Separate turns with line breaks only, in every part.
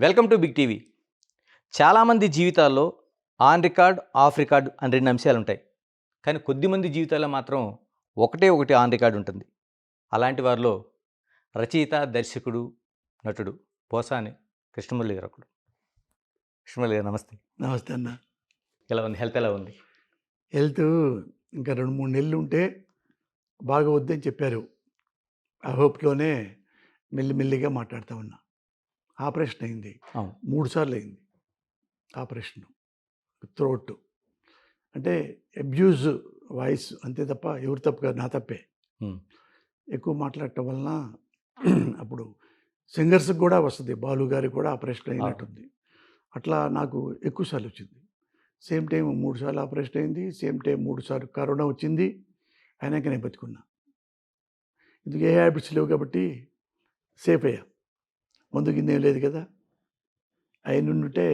Welcome to big TV. చాలామంది జీవితాల్లో on record, of record అని రెండు అంశాలు ఉంటాయి. కానీ కొద్దిమంది జీవితాల్లో మాత్రం ఒకటే ఒకటి ఆన్ రికార్డ్ ఉంటుంది. అలాంటి వారిలో రచయిత, దర్శకుడు, నటుడు పోసాని కృష్ణమురళి గారు ఒకడు. కృష్ణమురళి గారు నమస్తే.
నమస్తే అన్న.
ఎలా ఉంది? హెల్త్ ఎలా ఉంది?
హెల్త్ ఇంకా 2-3 నెలలు ఉంటే బాగా వద్దని చెప్పారు. ఆ హోప్‌లోనే మెల్లిమెల్లిగా మాట్లాడుతా ఉన్నా. ఆపరేషన్ అయింది.
అవును.
3 సార్లు అయింది ఆపరేషను. థ్రోట్. అంటే అబ్యూజ్ వాయిస్ అంతే తప్ప ఎవరి తప్పు కాదు, నా తప్పే. ఎక్కువ మాట్లాడటం వలన అప్పుడు సింగర్స్‌కి కూడా వస్తది. బాలు గారికి కూడా ఆపరేషన్ అయినట్టుంది. అట్లా నాకు ఎక్కువ సార్లు వచ్చింది. సేమ్ టైం 3 సార్లు ఆపరేషన్ అయింది. సేమ్ టైం 3 సార్లు కరోనా వచ్చింది. అయినాక నేను బతికున్నా. ఇందుకు ఏ హ్యాబిట్స్ లేవు కాబట్టి సేఫ్ అయ్యా. మందు కింద ఏం లేదు కదా. అయి ఉంటే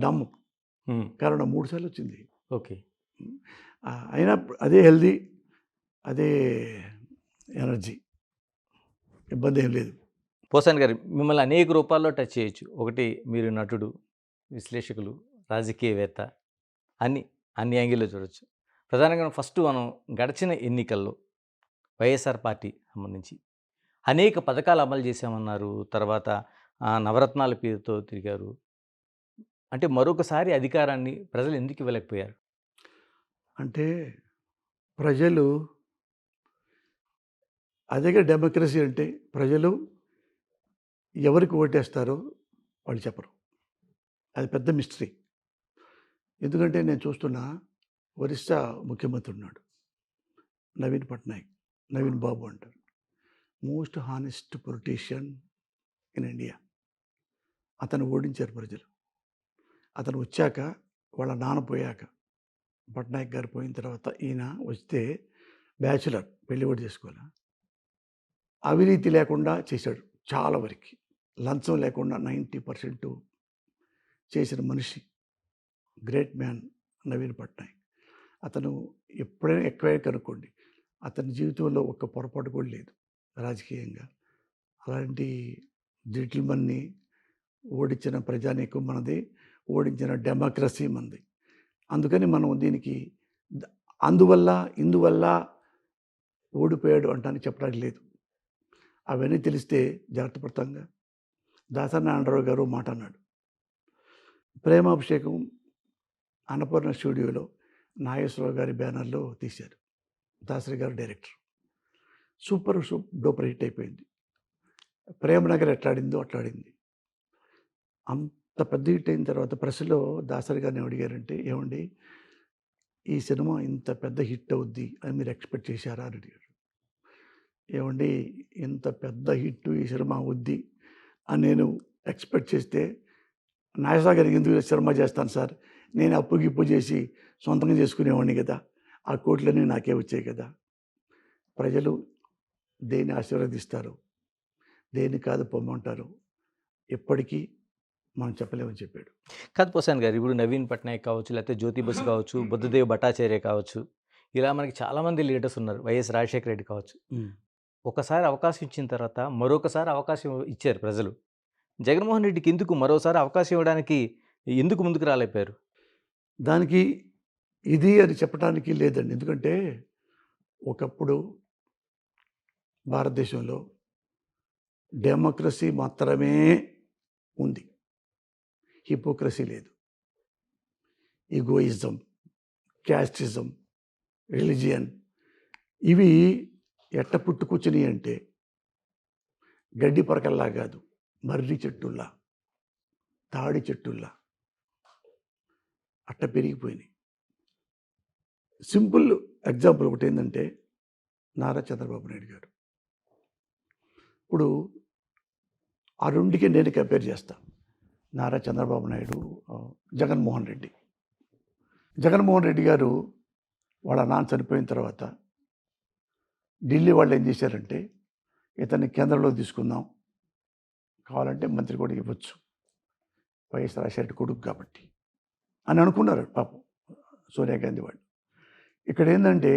డమ్ము. కరోనా 3 సార్లు వచ్చింది.
ఓకే.
అయినా అదే హెల్దీ, అదే ఎనర్జీ, ఇబ్బంది ఏం లేదు.
పోసాని గారు, మిమ్మల్ని అనేక రూపాల్లో టచ్ చేయొచ్చు. ఒకటి, మీరు నటుడు, విశ్లేషకులు, రాజకీయవేత్త, అన్ని యాంగిల్లో చూడొచ్చు. ప్రధానంగా ఫస్ట్ మనం గడిచిన ఎన్నికల్లో వైఎస్ఆర్ పార్టీ సంబంధించి అనేక పథకాలు అమలు చేశామన్నారు. తర్వాత నవరత్నాల పేరుతో తిరిగారు. అంటే మరొకసారి అధికారాన్ని ప్రజలు ఎందుకు ఇవ్వలేకపోయారు?
అంటే ప్రజలు, అదేగా డెమోక్రసీ అంటే, ప్రజలు ఎవరికి ఓటేస్తారో వాళ్ళు చెప్పరు. అది పెద్ద మిస్టరీ. ఎందుకంటే నేను చూస్తున్నా, ఒరిస్సా ముఖ్యమంత్రి ఉన్నాడు, నవీన్ పట్నాయక్, నవీన్ బాబు అంటారు. Most honest politician in India. అతను ఓడించారు ప్రజలు. అతను వచ్చాక, వాళ్ళ నాన్న పోయాక, పట్నాయక్ గారు పోయిన తర్వాత ఈయన వస్తే బ్యాచులర్, పెళ్లి కూడా చేసుకోవాలి. అవినీతి లేకుండా చేశాడు చాలా వరకు. లంచం లేకుండా 90% చేసిన మనిషి, గ్రేట్ మ్యాన్ నవీన్ పట్నాయక్. అతను ఎప్పుడైనా ఎక్కువైనా కనుక్కోండి, అతని జీవితంలో ఒక్క పొరపాటు కూడా లేదు రాజకీయంగా. అలాంటి జెంటిల్మన్ని ఓడించిన ప్రజానీకం మనది, ఓడించిన డెమోక్రసీ మనది. అందుకని మనం దీనికి ఇందువల్ల ఓడిపోయాడు అంటానికి చెప్పడానికి లేదు. అవన్నీ తెలిస్తే జాగ్రత్త పడతాంగా. దాసరి నారాయణరావు గారు మాట అన్నాడు, ప్రేమాభిషేకం అన్నపూర్ణ స్టూడియోలో నాగేశ్వరరావు గారి బ్యానర్లో తీశారు. దాసరి గారు డైరెక్టర్. సూపర్ డూపర్ హిట్ అయిపోయింది. ప్రేమనగర్ ఎట్లాడిందో అట్లాడింది. అంత పెద్ద హిట్ అయిన తర్వాత ప్రెస్లో దాసరి గారిని అడిగారంటే, ఏమండి ఈ సినిమా ఇంత పెద్ద హిట్ అవుద్ది అని మీరు ఎక్స్పెక్ట్ చేశారా అని అడిగారు. ఏమండి ఇంత పెద్ద హిట్ ఈ సినిమా అవుద్ది అని నేను ఎక్స్పెక్ట్ చేస్తే నాగేశ్వరరావు గారికి ఎందుకు సినిమా చేస్తాను సార్, నేను అప్పు చేసి సొంతంగా చేసుకునేవాడిని కదా, ఆ కోట్లన్నీ నాకే వచ్చాయి కదా. ప్రజలు దేన్ని ఆశీర్వదిస్తారు, దేన్ని కాదు పొమ్మంటారు, ఎప్పటికీ మనం చెప్పలేమని చెప్పాడు.
కాదు పోసాని గారు, ఇప్పుడు నవీన్ పట్నాయక్ కావచ్చు, లేకపోతే జ్యోతి బసు కావచ్చు, బుద్ధదేవ్ భట్టాచార్య కావచ్చు, ఇలా మనకి చాలామంది లీడర్స్ ఉన్నారు. వైఎస్ రాజశేఖర రెడ్డి కావచ్చు. ఒకసారి అవకాశం ఇచ్చిన తర్వాత మరొకసారి అవకాశం ఇచ్చారు ప్రజలు. జగన్మోహన్ రెడ్డికి ఎందుకు మరోసారి అవకాశం ఇవ్వడానికి ఎందుకు ముందుకు రాలేకపోయారు?
దానికి ఇది అని చెప్పడానికి లేదండి. ఎందుకంటే ఒకప్పుడు భారతదేశంలో డెమోక్రసీ మాత్రమే ఉంది, హిపోక్రసీ లేదు. ఈగోయిజం, క్యాస్టిజం, రిలీజియన్ ఇవి ఎట్ట పుట్టుకొచ్చినాయి అంటే గడ్డి పరకల్లా కాదు, మర్రి చెట్టుల్లా, తాడి చెట్టుల్లా అట్ట పెరిగిపోయినాయి. సింపుల్ ఎగ్జాంపుల్ ఒకటి ఏంటంటే నారా చంద్రబాబు నాయుడు గారు. ఇప్పుడు ఆ రెండుకి నేను కంపేర్ చేస్తాను. నారా చంద్రబాబు నాయుడు, జగన్మోహన్ రెడ్డి. జగన్మోహన్ రెడ్డి గారు వాళ్ళ నాన్న చనిపోయిన తర్వాత ఢిల్లీ వాళ్ళు ఏం చేశారంటే, ఇతన్ని కేంద్రంలో తీసుకుందాం, కావాలంటే మంత్రి కూడా ఇవ్వచ్చు, వైఎస్ రాజశేఖర కొడుకు కాబట్టి అని అనుకున్నారు పాపం సోనియా గాంధీ వాళ్ళు. ఇక్కడ ఏంటంటే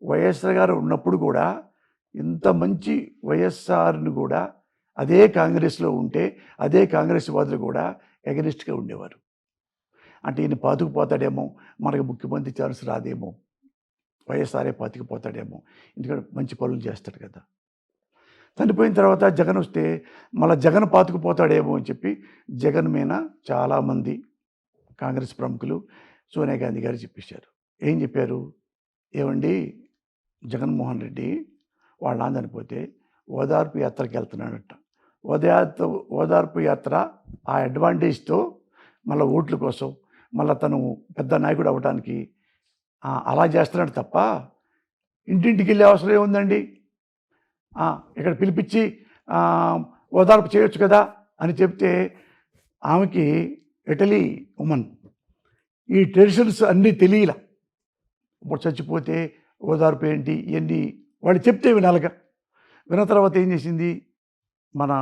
వైఎస్ఆర్ గారు ఉన్నప్పుడు కూడా ఇంత మంచి వైఎస్ఆర్ని కూడా అదే కాంగ్రెస్లో ఉంటే అదే కాంగ్రెస్ వాదులు కూడా ఎగనిస్ట్గా ఉండేవారు. అంటే ఈయన పాతుకుపోతాడేమో, మనకు ముఖ్యమంత్రి ఛాన్స్ రాదేమో, వైఎస్ఆర్ఏ పాతుకుపోతాడేమో, ఎందుకంటే మంచి పనులు చేస్తాడు కదా. చనిపోయిన తర్వాత జగన్ వస్తే మళ్ళీ జగన్ పాతుకుపోతాడేమో అని చెప్పి జగన్ మీద చాలామంది కాంగ్రెస్ ప్రముఖులు సోనియా గాంధీ గారు చెప్పేశారు. ఏం చెప్పారు? ఏమండి, జగన్మోహన్ రెడ్డి వాళ్ళ నాన్న చనిపోతే ఓదార్పు యాత్రకి వెళ్తున్నాడట. ఓదార్పు యాత్ర ఆ అడ్వాంటేజ్తో మళ్ళీ ఓట్ల కోసం మళ్ళీ తను పెద్ద నాయకుడు అవ్వడానికి అలా చేస్తున్నాడు తప్ప ఇంటింటికి వెళ్ళే అవసరం ఏముందండి? ఇక్కడ పిలిపించి ఓదార్పు చేయొచ్చు కదా అని చెప్తే ఆమెకి ఇటలీ ఉమెన్ ఈ ట్రెడిషన్స్ అన్నీ తెలియలా. ఇప్పుడు చచ్చిపోతే ఓదార్పు ఏంటి ఇవన్నీ వాళ్ళు చెప్తే వినాలిగా. విన్న తర్వాత ఏం చేసింది, మన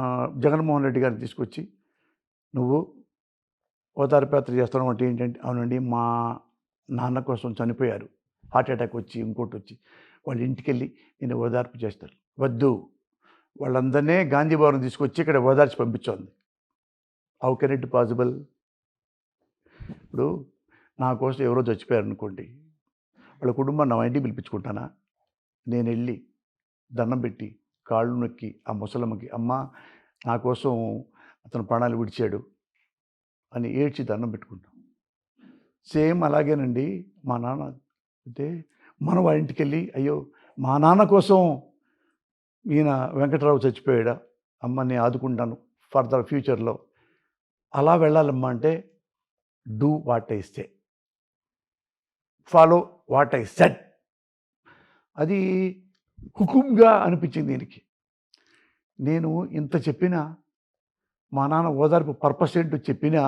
జగన్మోహన్ రెడ్డి గారిని తీసుకొచ్చి, నువ్వు ఓదార్పు యాత్ర చేస్తున్నావు అంటే ఏంటంటే, అవునండి మా నాన్న కోసం చనిపోయారు, హార్ట్ అటాక్ వచ్చి ఇంకోటి వచ్చి, వాళ్ళ ఇంటికి వెళ్ళి నేను ఓదార్పు చేస్తాను. వద్దు, వాళ్ళందరినీ గాంధీ భవన్ తీసుకొచ్చి ఇక్కడ ఓదార్చి పంపించోంది. How can it possible? ఇప్పుడు నా కోసం ఎవరో చచ్చిపోయారు అనుకోండి, వాళ్ళ కుటుంబాన్ని నా ఇంటికి పిలిపించుకుంటానా? నేను వెళ్ళి దండం పెట్టి కాళ్ళు నొక్కి ఆ ముసలమ్మకి, అమ్మ నా కోసం అతను ప్రాణాలు విడిచాడు అని ఏడ్చి దండం పెట్టుకుంటాం. సేమ్ అలాగేనండి మా నాన్న అయితే మనం వాళ్ళ ఇంటికి వెళ్ళి, అయ్యో మా నాన్న కోసం ఈయన వెంకటరావు చచ్చిపోయాడా, అమ్మ నేను ఆదుకుంటాను ఫర్దర్ ఫ్యూచర్లో, అలా వెళ్ళాలమ్మా అంటే do what I say, follow what I said. అది హుకుమ్గా అనిపించింది దీనికి. నేను ఇంత చెప్పినా, మా నాన్న ఓదార్పు పర్పస్ ఏంటో చెప్పినా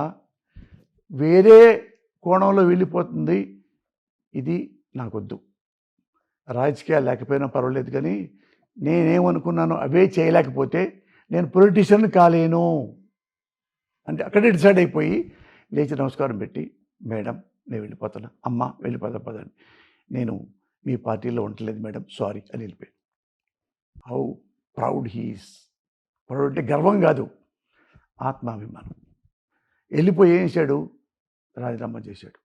వేరే కోణంలో వెళ్ళిపోతుంది. ఇది నాకొద్దు. రాజకీయాలు లేకపోయినా పర్వాలేదు, కానీ నేనేమనుకున్నానో అవే చేయలేకపోతే నేను పొలిటీషియన్ కాలేను అంటే అక్కడే డిసైడ్ అయిపోయి లేచి నమస్కారం పెట్టి, మేడం నేను వెళ్ళిపోతాను, అమ్మ వెళ్ళిపోతా పదండి, నేను మీ పార్టీలో ఉండలేదు మేడం, సారీ అని వెళ్ళిపోయాను. How proud he's. ప్రౌడ్ అంటే గర్వం కాదు, ఆత్మాభిమానం. వెళ్ళిపోయి ఏం చేశాడు? రాజీనామా చేశాడు.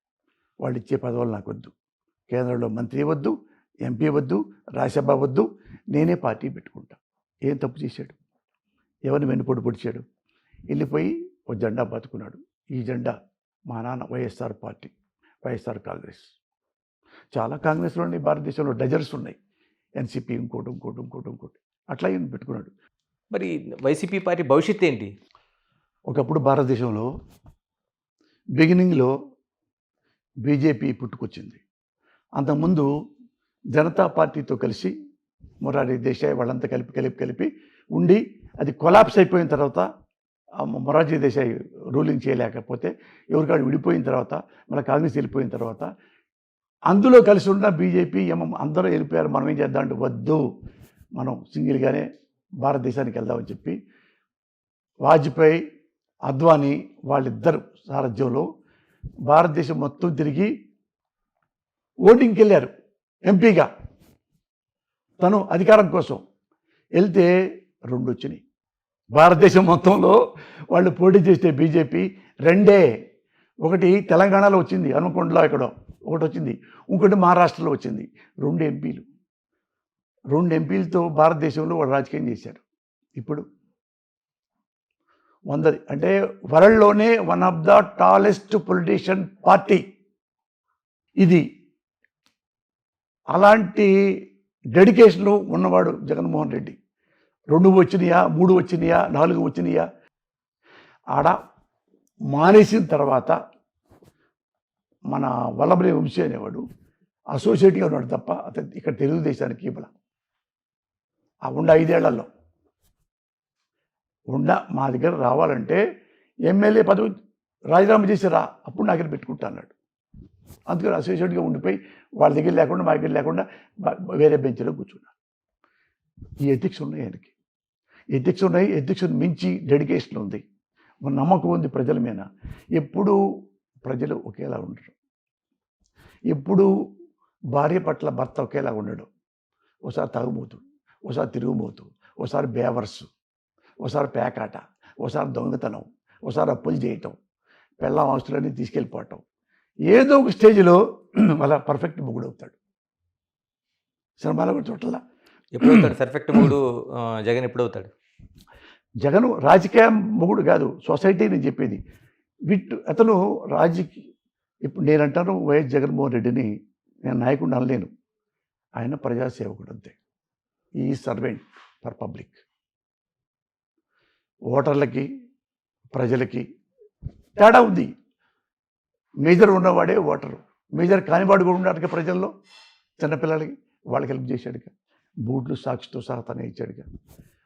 వాళ్ళు ఇచ్చే పదవులు నాకు వద్దు, కేంద్రంలో మంత్రి వద్దు, ఎంపీ వద్దు, రాజ్యసభ వద్దు, నేనే పార్టీ పెట్టుకుంటా. ఏం తప్పు చేశాడు? ఎవరిని వెన్నుపోటు పొడిచాడు? వెళ్ళిపోయి ఒక జెండా బతుకున్నాడు. ఈ జెండా మా నాన్న వైఎస్ఆర్ పార్టీ, వైఎస్ఆర్ కాంగ్రెస్. చాలా కాంగ్రెస్లో ఉన్నాయి, భారతదేశంలో డజర్స్ ఉన్నాయి, ఎన్సీపీ ఇంకోటి ఇంకోటి ఇంకోటి ఇంకోటి అట్లా ఈయన పెట్టుకున్నాడు.
మరి వైసీపీ పార్టీ భవిష్యత్తు ఏంటి?
ఒకప్పుడు భారతదేశంలో బిగినింగ్లో బీజేపీ పుట్టుకొచ్చింది. అంతకుముందు జనతా పార్టీతో కలిసి మొరార్జీ దేశాయ్ వాళ్ళంతా కలిపి ఉండి అది కొలాప్స్ అయిపోయిన తర్వాత మొరార్జీ దేశాయ్ రూలింగ్ చేయలేకపోతే ఎవరికాడు విడిపోయిన తర్వాత మన కాంగ్రెస్ వెళ్ళిపోయిన తర్వాత అందులో కలిసి ఉన్న బీజేపీ అందరూ వెళ్ళిపోయారు. మనం ఏం చేద్దాం అంటే, వద్దు మనం సింగిల్గానే భారతదేశానికి వెళ్దామని చెప్పి వాజ్పేయి, అద్వానీ వాళ్ళిద్దరు సారథ్యంలో భారతదేశం మొత్తం తిరిగి ఓటింగ్కి వెళ్ళారు ఎంపీగా. తను అధికారం కోసం వెళ్తే 2 వచ్చినాయి. భారతదేశం మొత్తంలో వాళ్ళు పోటీ చేస్తే బీజేపీ 2. ఒకటి తెలంగాణలో వచ్చింది, హనుమకొండలో ఎక్కడో ఒకటి వచ్చింది, ఇంకోటి మహారాష్ట్రలో వచ్చింది. 2 ఎంపీలు. 2 ఎంపీలతో భారతదేశంలో వాళ్ళు రాజకీయం చేశారు. ఇప్పుడు 100 అంటే వరల్డ్లోనే one of the tallest politician party ఇది. అలాంటి డెడికేషను ఉన్నవాడు జగన్మోహన్ రెడ్డి. 2 వచ్చినాయా, 3 వచ్చినాయా, 4 వచ్చినాయా, ఆడ మానేసిన తర్వాత మన వల్లభనేని వంశీ అనేవాడు అసోసియేట్గా ఉన్నాడు తప్ప అతను ఇక్కడ తెలుగుదేశానికి ఇవ్వాల. ఆ 5 ఏళ్లలో మా దగ్గర రావాలంటే ఎమ్మెల్యే పదవి రాజీనామా చేసి రా, అప్పుడు నా దగ్గర పెట్టుకుంటా అన్నాడు. అందుకని అసోసియేట్గా ఉండిపోయి వాళ్ళ దగ్గర లేకుండా మా దగ్గర లేకుండా వేరే బెంచ్లో కూర్చున్నాడు. ఈ ఎథిక్స్ ఉన్నాయి ఆయనకి. ఎథిక్స్ ఉన్నాయి. ఎథిక్స్ మించి డెడికేషన్ ఉంది, నమ్మకం ఉంది ప్రజల మీద. ఎప్పుడు ప్రజలు ఒకేలా ఉండరు. ఎప్పుడు భార్య పట్ల భర్త ఒకేలా ఉండడు. ఒకసారి తాగుబోతు, ఒకసారి తిరుగుబోతు, ఒకసారి బేవర్సు, ఒకసారి పేకాట, ఒకసారి దొంగతనం, ఒకసారి అప్పులు చేయటం, పెళ్ళాం ఆస్తులన్నీ తీసుకెళ్ళిపోవటం. ఏదో ఒక స్టేజ్లో అలా పర్ఫెక్ట్ మొగుడు అవుతాడు. సినిమాలో కూడా చూడాల.
ఎప్పుడవుతాడు పర్ఫెక్ట్ మూడు జగన్ ఎప్పుడవుతాడు?
జగన్ రాజకీయ మొగుడు కాదు, సొసైటీ నేను చెప్పేది. అతను ఇప్పుడు నేను అంటాను వైఎస్ జగన్మోహన్ రెడ్డిని నేను నాయకుడిని అనలేను. ఆయన ప్రజాసేవకుడు అంతే. ఈ సర్వెంట్ ఫర్ పబ్లిక్. ఓటర్లకి ప్రజలకి తేడా ఉంది. మేజర్ ఉన్నవాడే ఓటరు, మేజర్ కానివాడు కూడా ఉన్నాడుగా ప్రజల్లో. చిన్నపిల్లలకి వాళ్ళకి హెల్ప్ చేశాడుగా, బూట్లు సాక్షితో సహా తనే ఇచ్చాడుగా.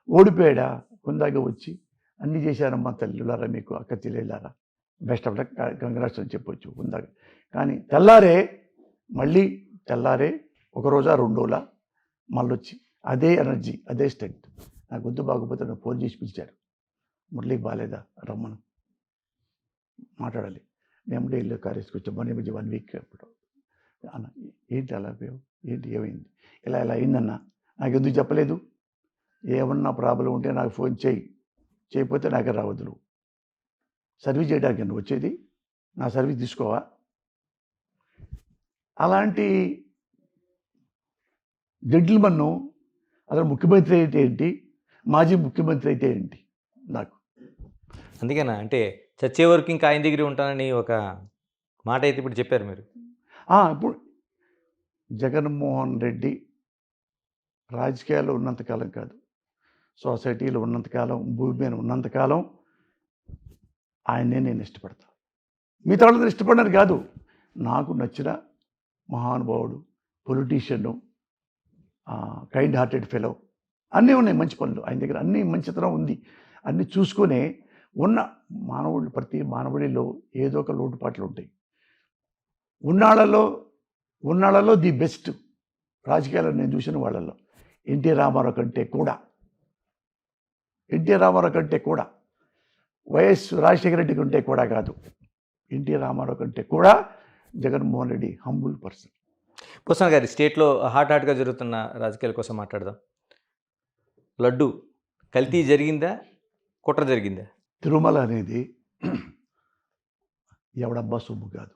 ఓడిపోయాడా కొందాగా వచ్చి అన్నీ చేశారమ్మా తల్లులారా, మీకు అక్క చెల్లెలారా, బెస్ట్ ఆఫ్ లక్, కంగ్రాట్స్ అని చెప్పొచ్చు కొందాగా. కానీ తెల్లారే ఒక రోజా 2 రోజులా మళ్ళీ వచ్చి అదే ఎనర్జీ, అదే స్ట్రెంగ్త్. నా గొంతు బాగోపోతే నాకు ఫోన్ చేసి పిలిచారు, మురళికి బాగాలేదా రమ్మను మాట్లాడాలి. నేను ఇల్లు కారేసుకు వచ్చాను మన మధ్య 1 వీక్. అప్పుడు అన్న ఏంటి అలా పోయావు, ఏంటి ఏమైంది, ఇలా అయిందన్న, నాకు ఎందుకు చెప్పలేదు, ఏమన్నా ప్రాబ్లం ఉంటే నాకు ఫోన్ చేయకపోతే నాకే రావద్దు, నువ్వు సర్వీస్ చేయడానికి నువ్వు వచ్చేది, నా సర్వీస్ తీసుకోవా. అలాంటి జెంటిల్మన్ను అసలు ముఖ్యమంత్రి అయితే ఏంటి, మాజీ ముఖ్యమంత్రి అయితే ఏంటి నాకు.
అందుకేనా అంటే చచ్చే వరకు ఇంకా ఆయన దగ్గర ఉంటానని ఒక మాట అయితే ఇప్పుడు చెప్పారు మీరు.
ఇప్పుడు జగన్మోహన్ రెడ్డి రాజకీయాల్లో ఉన్నంతకాలం కాదు, సొసైటీలో ఉన్నంతకాలం, భూమి మీద ఉన్నంతకాలం ఆయన్నే నేను ఇష్టపడతాను. మిగతా వాళ్ళని ఇష్టపడడానికి కాదు, నాకు నచ్చిన మహానుభావుడు, పొలిటీషియను, కైండ్ హార్టెడ్ ఫెలో, అన్నీ ఉన్నాయి మంచి పనులు ఆయన దగ్గర, అన్నీ మంచితనం ఉంది. అన్నీ చూసుకునే ఉన్న మానవుడు, ప్రతి మానవుడిలో ఏదో ఒక లోటుపాట్లు ఉంటాయి. ఉన్నాళ్ళలో ది బెస్ట్ రాజకీయాల్లో నేను చూసిన వాళ్ళల్లో ఎన్టీ రామారావు కంటే కూడా వైఎస్ రాజశేఖర రెడ్డి కంటే కూడా కాదు, ఎన్టీ రామారావు కంటే కూడా జగన్మోహన్ రెడ్డి హంబుల్ పర్సన్.
భూషణ్ గారి స్టేట్లో హాట్గా జరుగుతున్న రాజకీయాల కోసం మాట్లాడదాం. లడ్డు కల్తీ జరిగిందా, కుట్ర జరిగిందా?
తిరుమల అనేది ఎవడబ్బా సొమ్ము కాదు.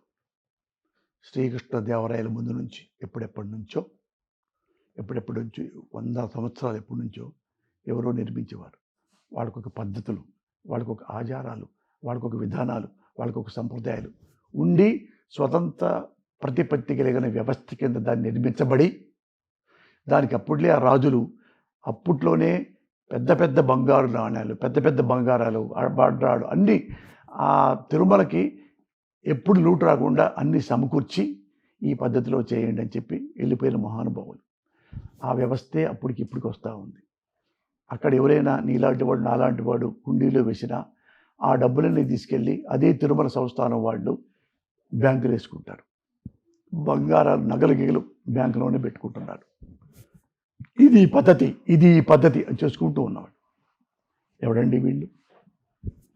శ్రీకృష్ణదేవరాయల ముందు నుంచి ఎప్పుడెప్పటి నుంచో 100 సంవత్సరాలు ఎప్పటి నుంచో ఎవరో నిర్మించేవారు. వాళ్ళకు ఒక పద్ధతులు, వాళ్ళకు ఒక ఆచారాలు, వాళ్ళకు ఒక విధానాలు, వాళ్ళకు ఒక సంప్రదాయాలు ఉండి స్వతంత్ర ప్రతిపత్తి కలిగిన వ్యవస్థ కింద దాన్ని నిర్మించబడి, దానికి అప్పుడులే ఆ రాజులు అప్పట్లోనే పెద్ద బంగారు నాణ్యాలు, పెద్ద బంగారాలు, బాడ్రాలు అన్నీ ఆ తిరుమలకి ఎప్పుడు లూటు రాకుండా అన్నీ సమకూర్చి ఈ పద్ధతిలో చేయండి అని చెప్పి వెళ్ళిపోయిన మహానుభావులు. ఆ వ్యవస్థే ఇప్పటికి వస్తూ ఉంది. అక్కడ ఎవరైనా నీలాంటి వాడు నాలాంటి వాడు కుండీలో వేసినా ఆ డబ్బులన్నీ తీసుకెళ్ళి అదే తిరుమల సంస్థానం వాళ్ళు బ్యాంకులు వేసుకుంటారు. బంగారాలు, నగలు గిగలు బ్యాంకులోనే పెట్టుకుంటున్నారు. ఇది పద్ధతి అని చేసుకుంటూ ఉన్నవాడు. ఎవడండి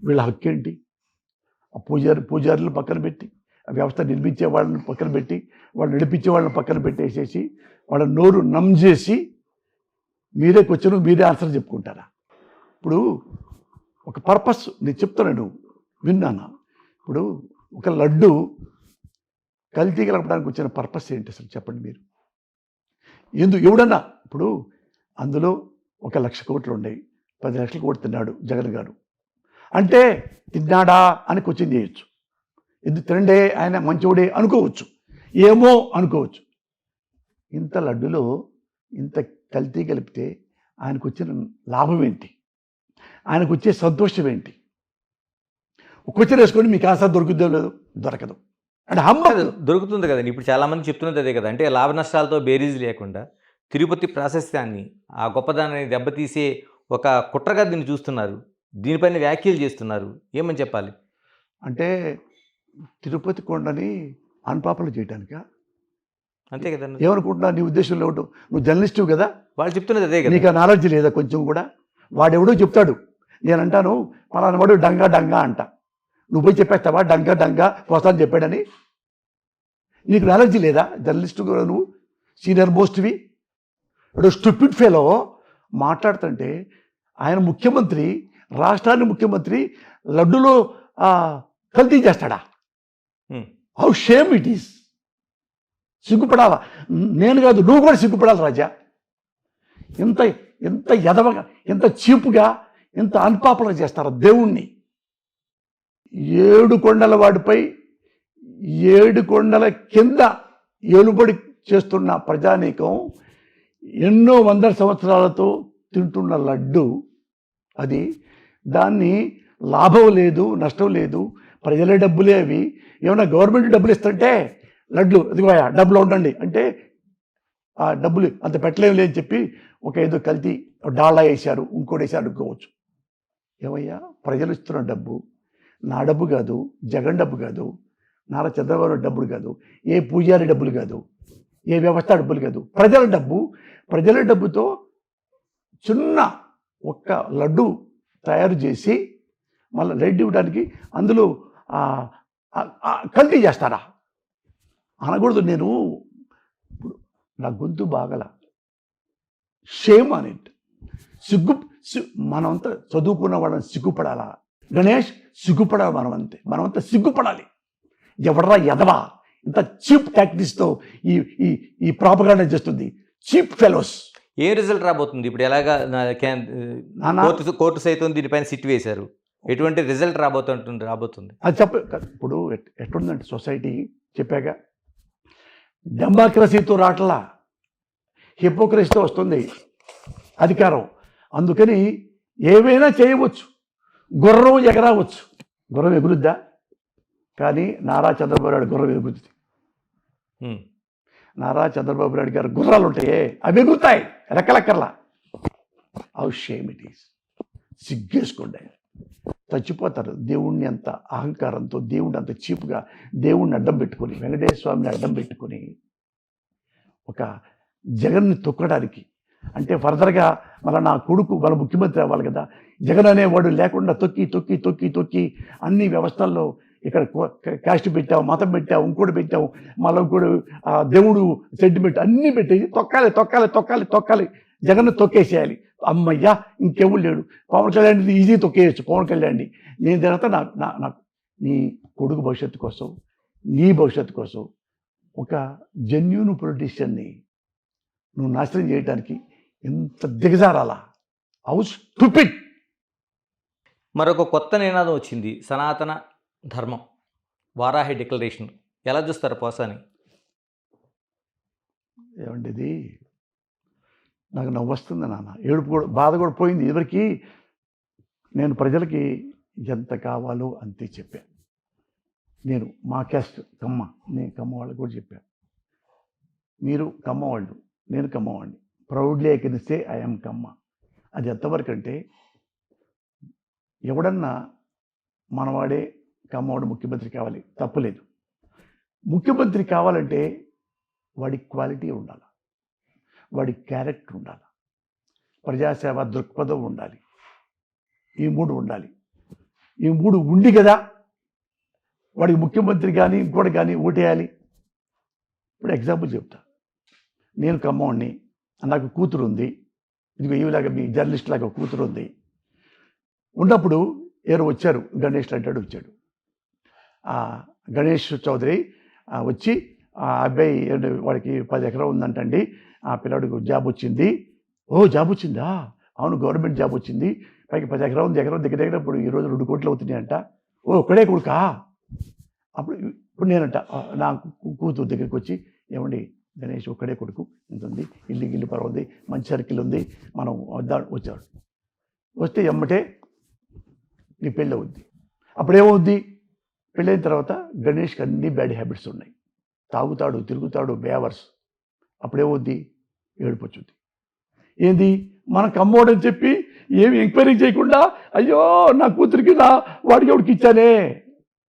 వీళ్ళ హక్కు ఏంటి? ఆ పూజారులు పక్కన పెట్టి, ఆ వ్యవస్థ నిర్మించే వాళ్ళని పక్కన పెట్టి, వాళ్ళు నడిపించే వాళ్ళని పక్కన పెట్టేసేసి, వాళ్ళ నోరు చేసి మీరే క్వశ్చన్ మీరే ఆన్సర్ చెప్పుకుంటారా? ఇప్పుడు ఒక పర్పస్ నేను చెప్తున్నాను, విన్నాను. ఇప్పుడు ఒక లడ్డు కల్తీ కలపడానికి వచ్చిన పర్పస్ ఏంటి అసలు చెప్పండి మీరు? ఎవడన్నా ఇప్పుడు అందులో 1,00,000 కోట్లు ఉన్నాయి, 10 లక్షల కోట్లు తిన్నాడు జగన్ గారు అంటే తిన్నాడా అని క్వశ్చన్ చేయొచ్చు. ఎందుకు తినండే ఆయన మంచోడే అనుకోవచ్చు, ఏమో అనుకోవచ్చు. ఇంత లడ్డులో ఇంత కల్తీ కలిపితే ఆయనకు వచ్చిన లాభం ఏంటి, ఆయనకు వచ్చే సంతోషం ఏంటి? క్వశ్చన్ వేసుకొని మీకు ఆన్సర్ దొరుకుతుందో లేదు, దొరకదు. అంటే
దొరుకుతుంది కదండి. ఇప్పుడు చాలామంది చెప్తున్నది అదే కదా, అంటే లాభ నష్టాలతో బేరీజ్ లేకుండా తిరుపతి ప్రాశస్త్యాన్ని, ఆ గొప్పదాన్ని దెబ్బతీసే ఒక కుట్రగా దీన్ని చూస్తున్నారు, దీనిపైన వ్యాఖ్యలు చేస్తున్నారు. ఏమని చెప్పాలి?
అంటే తిరుపతి కొండని అన్పాపులర్ చేయడానికా?
అంతే కదా.
ఏమనుకుంటున్నా నీ ఉద్దేశంలో ఒకటి, నువ్వు జర్నలిస్టు కదా,
వాళ్ళు చెప్తున్నది అదే కదా.
నీకు నాలెడ్జ్ లేదా కొంచెం కూడా? వాడెవడో చెప్తాడు, నేను అంటాను పలానా వాడు డంగా అంట, నువ్వు పోయి చెప్పేస్తావా డంగా వస్తాను చెప్పాడని? నీకు నాలెడ్జ్ లేదా? జర్నలిస్టు కూడా నువ్వు సీనియర్ మోస్ట్వి. ఇప్పుడు స్టూపిడ్ ఫెలో మాట్లాడుతుంటే ఆయన ముఖ్యమంత్రి, రాష్ట్రాన్ని ముఖ్యమంత్రి లడ్డులో కల్తీ చేస్తాడా? How shame it is. సిగ్గుపడాలా? నేను కాదు, నువ్వు కూడా సిగ్గుపడాలి రాజా. ఎంత ఎంత ఎదవగా, ఎంత చీపుగా, ఎంత అన్పాపులర్ చేస్తారో దేవుణ్ణి. 7 కొండల వాడిపై 7 కొండల కింద ఏలుబడి చేస్తున్న ప్రజానీకం ఎన్నో వందల సంవత్సరాలతో తింటున్న లడ్డు అది. దాన్ని లాభం లేదు, నష్టం లేదు, ప్రజల డబ్బులే అవి. ఏమన్నా గవర్నమెంట్ డబ్బులు ఇస్తుంటే లడ్లు ఇదిగోయా డబ్బులు ఉండండి అంటే ఆ డబ్బులు అంత పెట్టలేము లేని చెప్పి ఒక ఏదో కల్తీ డాళ్ళ వేశారు, ఇంకోటి వేసారు అనుకోవచ్చు. ఏమయ్యా, ప్రజలు ఇస్తున్న డబ్బు నా డబ్బు కాదు, జగన్ డబ్బు కాదు, నారా చంద్రబాబు డబ్బులు కాదు, ఏ పూజారి డబ్బులు కాదు, ఏ వ్యవస్థ డబ్బులు కాదు, ప్రజల డబ్బు. ప్రజల డబ్బుతో చిన్న ఒక్క లడ్డు తయారు చేసి మళ్ళీ రెడ్డి ఇవ్వడానికి అందులో కల్తీ చేస్తారా? అనకూడదు. నేను ఇప్పుడు నా గొంతు బాగల, షేమ్ అని మనమంతా చదువుకున్న వాళ్ళని సిగ్గుపడాలా? గణేష్, సిగ్గుపడాలి. మనమంతా సిగ్గుపడాలి. ఎవడరా ఎదవా ఇంత చీప్ టాక్టిక్స్తో ఈ ప్రాపగాండా చేస్తుంది? Cheap fellows.
ఏ రిజల్ట్ రాబోతుంది ఇప్పుడు? ఎలాగా కోర్టు సైతం దీనిపైన సిట్ వేశారు. ఎటువంటి రిజల్ట్ రాబోతుంది?
అది ఇప్పుడు ఎట్లుందంటే సొసైటీ చెప్పాక డెమోక్రసీతో రావట్లా, హిపోక్రసీతో వస్తుంది అధికారం. అందుకని ఏవైనా చేయవచ్చు, గుర్రం ఎగరవచ్చు. గుర్రం ఎగురుద్దా? కానీ నారా చంద్రబాబు నాయుడు గుర్రం ఎగురుతుంది. నారా చంద్రబాబు నాయుడు గారు గుర్రాలు ఉంటాయే, అవి ఎగురుతాయి రెక్కలెక్కర్లా. How shame it is. సిగ్గేసుకోండి, చచ్చిపోతారు. దేవుణ్ణి అంత అహంకారంతో, దేవుణ్ణి అంత చీపుగా, దేవుణ్ణి అడ్డం పెట్టుకొని, వెంకటేశ్వర స్వామిని అడ్డం పెట్టుకొని ఒక జగన్ని తొక్కడానికి. అంటే ఫర్దర్గా మళ్ళీ నా కొడుకు వాళ్ళ ముఖ్యమంత్రి అవ్వాలి కదా. జగన్ అనేవాడు లేకుండా తొక్కి తొక్కి తొక్కి తొక్కి అన్ని వ్యవస్థల్లో ఇక్కడ కాస్ట్ పెట్టావు, మతం పెట్టావు, ఇంకోటి పెట్టావు, మళ్ళీ ఇంకోటి దేవుడు సెంటిమెంట్ అన్నీ పెట్టేసి తొక్కాలి తొక్కాలి తొక్కాలి తొక్కాలి. జగన్ను తొక్కేసేయాలి. అమ్మయ్యా, ఇంకెవరు లేడు. పవన్ కళ్యాణ్ ఈజీ తొక్కేయచ్చు. పవన్ కళ్యాణ్ నేను తర్వాత నాకు నీ కొడుకు భవిష్యత్తు కోసం, నీ భవిష్యత్తు కోసం ఒక జెన్యూన్ పొలిటీషియన్ని నువ్వు నాశనం చేయడానికి ఎంత దిగజారాలా? How stupid.
మరొక కొత్త నినాదం వచ్చింది, సనాతన ధర్మం, వారాహి డిక్లరేషన్. ఎలా చూస్తారు పోసాని?
ఏమండి, ఇది నాకు నవ్వు వస్తుంది నాన్న. ఏడుపు కూడా, బాధ కూడా పోయింది. ఇదివరకు నేను ప్రజలకి ఎంత కావాలో అంతే చెప్పాను. నేను మా క్యాస్ట్ కమ్మ, నేను కమ్మ వాళ్ళకి కూడా చెప్పాను. మీరు కమ్మవాళ్ళు, నేను కమ్మవాడిని. Proudly I can say I'm Kamma. అది ఎంతవరకు అంటే, ఎవడన్నా మనవాడే కమ్మవాడు ముఖ్యమంత్రి కావాలి, తప్పులేదు. ముఖ్యమంత్రి కావాలంటే వాడి క్వాలిటీ ఉండాలి, వాడి క్యారెక్టర్ ఉండాలి, ప్రజాసేవ దృక్పథం ఉండాలి. ఈ 3 ఉండాలి. ఈ 3 ఉండి కదా వాడికి ముఖ్యమంత్రి కానీ ఇంకోటి కానీ ఓటేయాలి. ఇప్పుడు ఎగ్జాంపుల్ చెప్తా. నేను కమ్మవాడిని, నాకు కూతురు ఉంది. ఇదిగో ఈలాగా మీ జర్నలిస్ట్ లాగా కూతురు ఉంది. ఉన్నప్పుడు ఎవరు వచ్చారు, గణేష్ అంటాడు వచ్చాడు. గణేష్ చౌదరి వచ్చి ఆ అబ్బాయి వాడికి 10 ఎకరాలు ఉందంటండి, ఆ పిల్లాడికి జాబ్ వచ్చింది. ఓ జాబ్ వచ్చిందా? అవును, గవర్నమెంట్ జాబ్ వచ్చింది, పైకి 10 ఎకరాలు ఉంది. ఎకరం దగ్గర దగ్గర ఇప్పుడు ఈరోజు 2 కోట్లు అవుతున్నాయి అంట. ఓ ఒక్కడే కొడుకా? ఇప్పుడు నేనంట నా కూతురు దగ్గరికి వచ్చి, ఏమండి గణేష్ ఒక్కడే కొడుకు, ఎంత ఉంది, ఇల్లు పర్వాలేదు, మంచి సర్కిల్ ఉంది, మనం వచ్చాడు. వస్తే ఎమ్మటే నీ పెళ్ళి అవుద్ది. అప్పుడేమవుద్ది? పెళ్ళైన తర్వాత గణేష్కి అన్ని బ్యాడ్ హ్యాబిట్స్ ఉన్నాయి. తాగుతాడు, తిరుగుతాడు, బేవర్స్. అప్పుడేమవుద్ది? ఏడుపు వచ్చుద్ది. ఏంది, మనం కమ్మోడని చెప్పి ఏమి ఎంక్వైరీ చేయకుండా, అయ్యో నా కూతురికి వాడికి ఎవడికి ఇచ్చానే.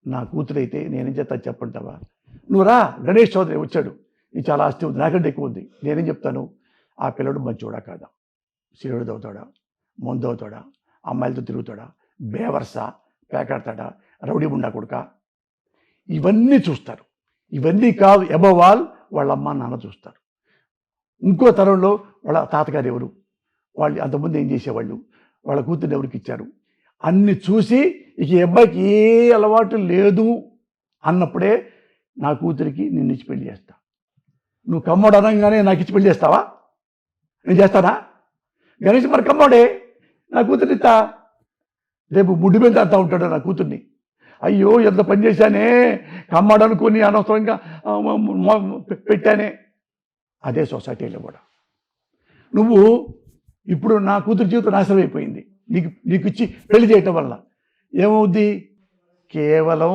నా కూతురు అయితే నేనేం చేస్తా చెప్పంటావా? నువ్వు రా, గణేష్ చౌదరి వచ్చాడు, నీ చాలా ఆస్తి ఉంది, నాకంటే ఎక్కువ ఉంది. నేనేం చెప్తాను? ఆ పిల్లడు మంచోడా కాదా? సిగరెట్ తాగుతాడా, మందు అవుతాడా, అమ్మాయిలతో తిరుగుతాడా, బేవర్సా, పేకాడతాడా, రౌడీ గుండా కొడుకా? ఇవన్నీ చూస్తారు. ఇవన్నీ కాదు, అబవ్ ఆల్ వాళ్ళ అమ్మ నాన్న చూస్తారు. ఇంకో తరంలో వాళ్ళ తాతగారు ఎవరు, వాళ్ళు అంతకుముందు ఏం చేసేవాళ్ళు, వాళ్ళ కూతుర్ని ఎవరికి ఇచ్చారు అన్ని చూసి ఇక ఈ అబ్బాయికి ఏ అలవాటు లేదు అన్నప్పుడే నా కూతురికి నిన్ను ఇచ్చి పెళ్లి చేస్తా. నువ్వు కమ్మోడు అనగానే నాకు ఇచ్చి పెళ్లి చేస్తావా? నేను చేస్తానా? గణేష్ మరి కమ్మోడే, నా కూతుర్ని ఇస్తా. రేపు ముడ్డు మీద అంతా ఉంటాడు నా కూతుర్ని. అయ్యో ఎంత పని చేశానే, కమ్మడు అనుకుని అనవసరంగా పెట్టానే. అదే సొసైటీలో కూడా నువ్వు ఇప్పుడు నా కూతురు జీవితం నాశనం అయిపోయింది నీకు ఇచ్చి పెళ్లి చేయటం వల్ల. ఏమవుద్ది? కేవలం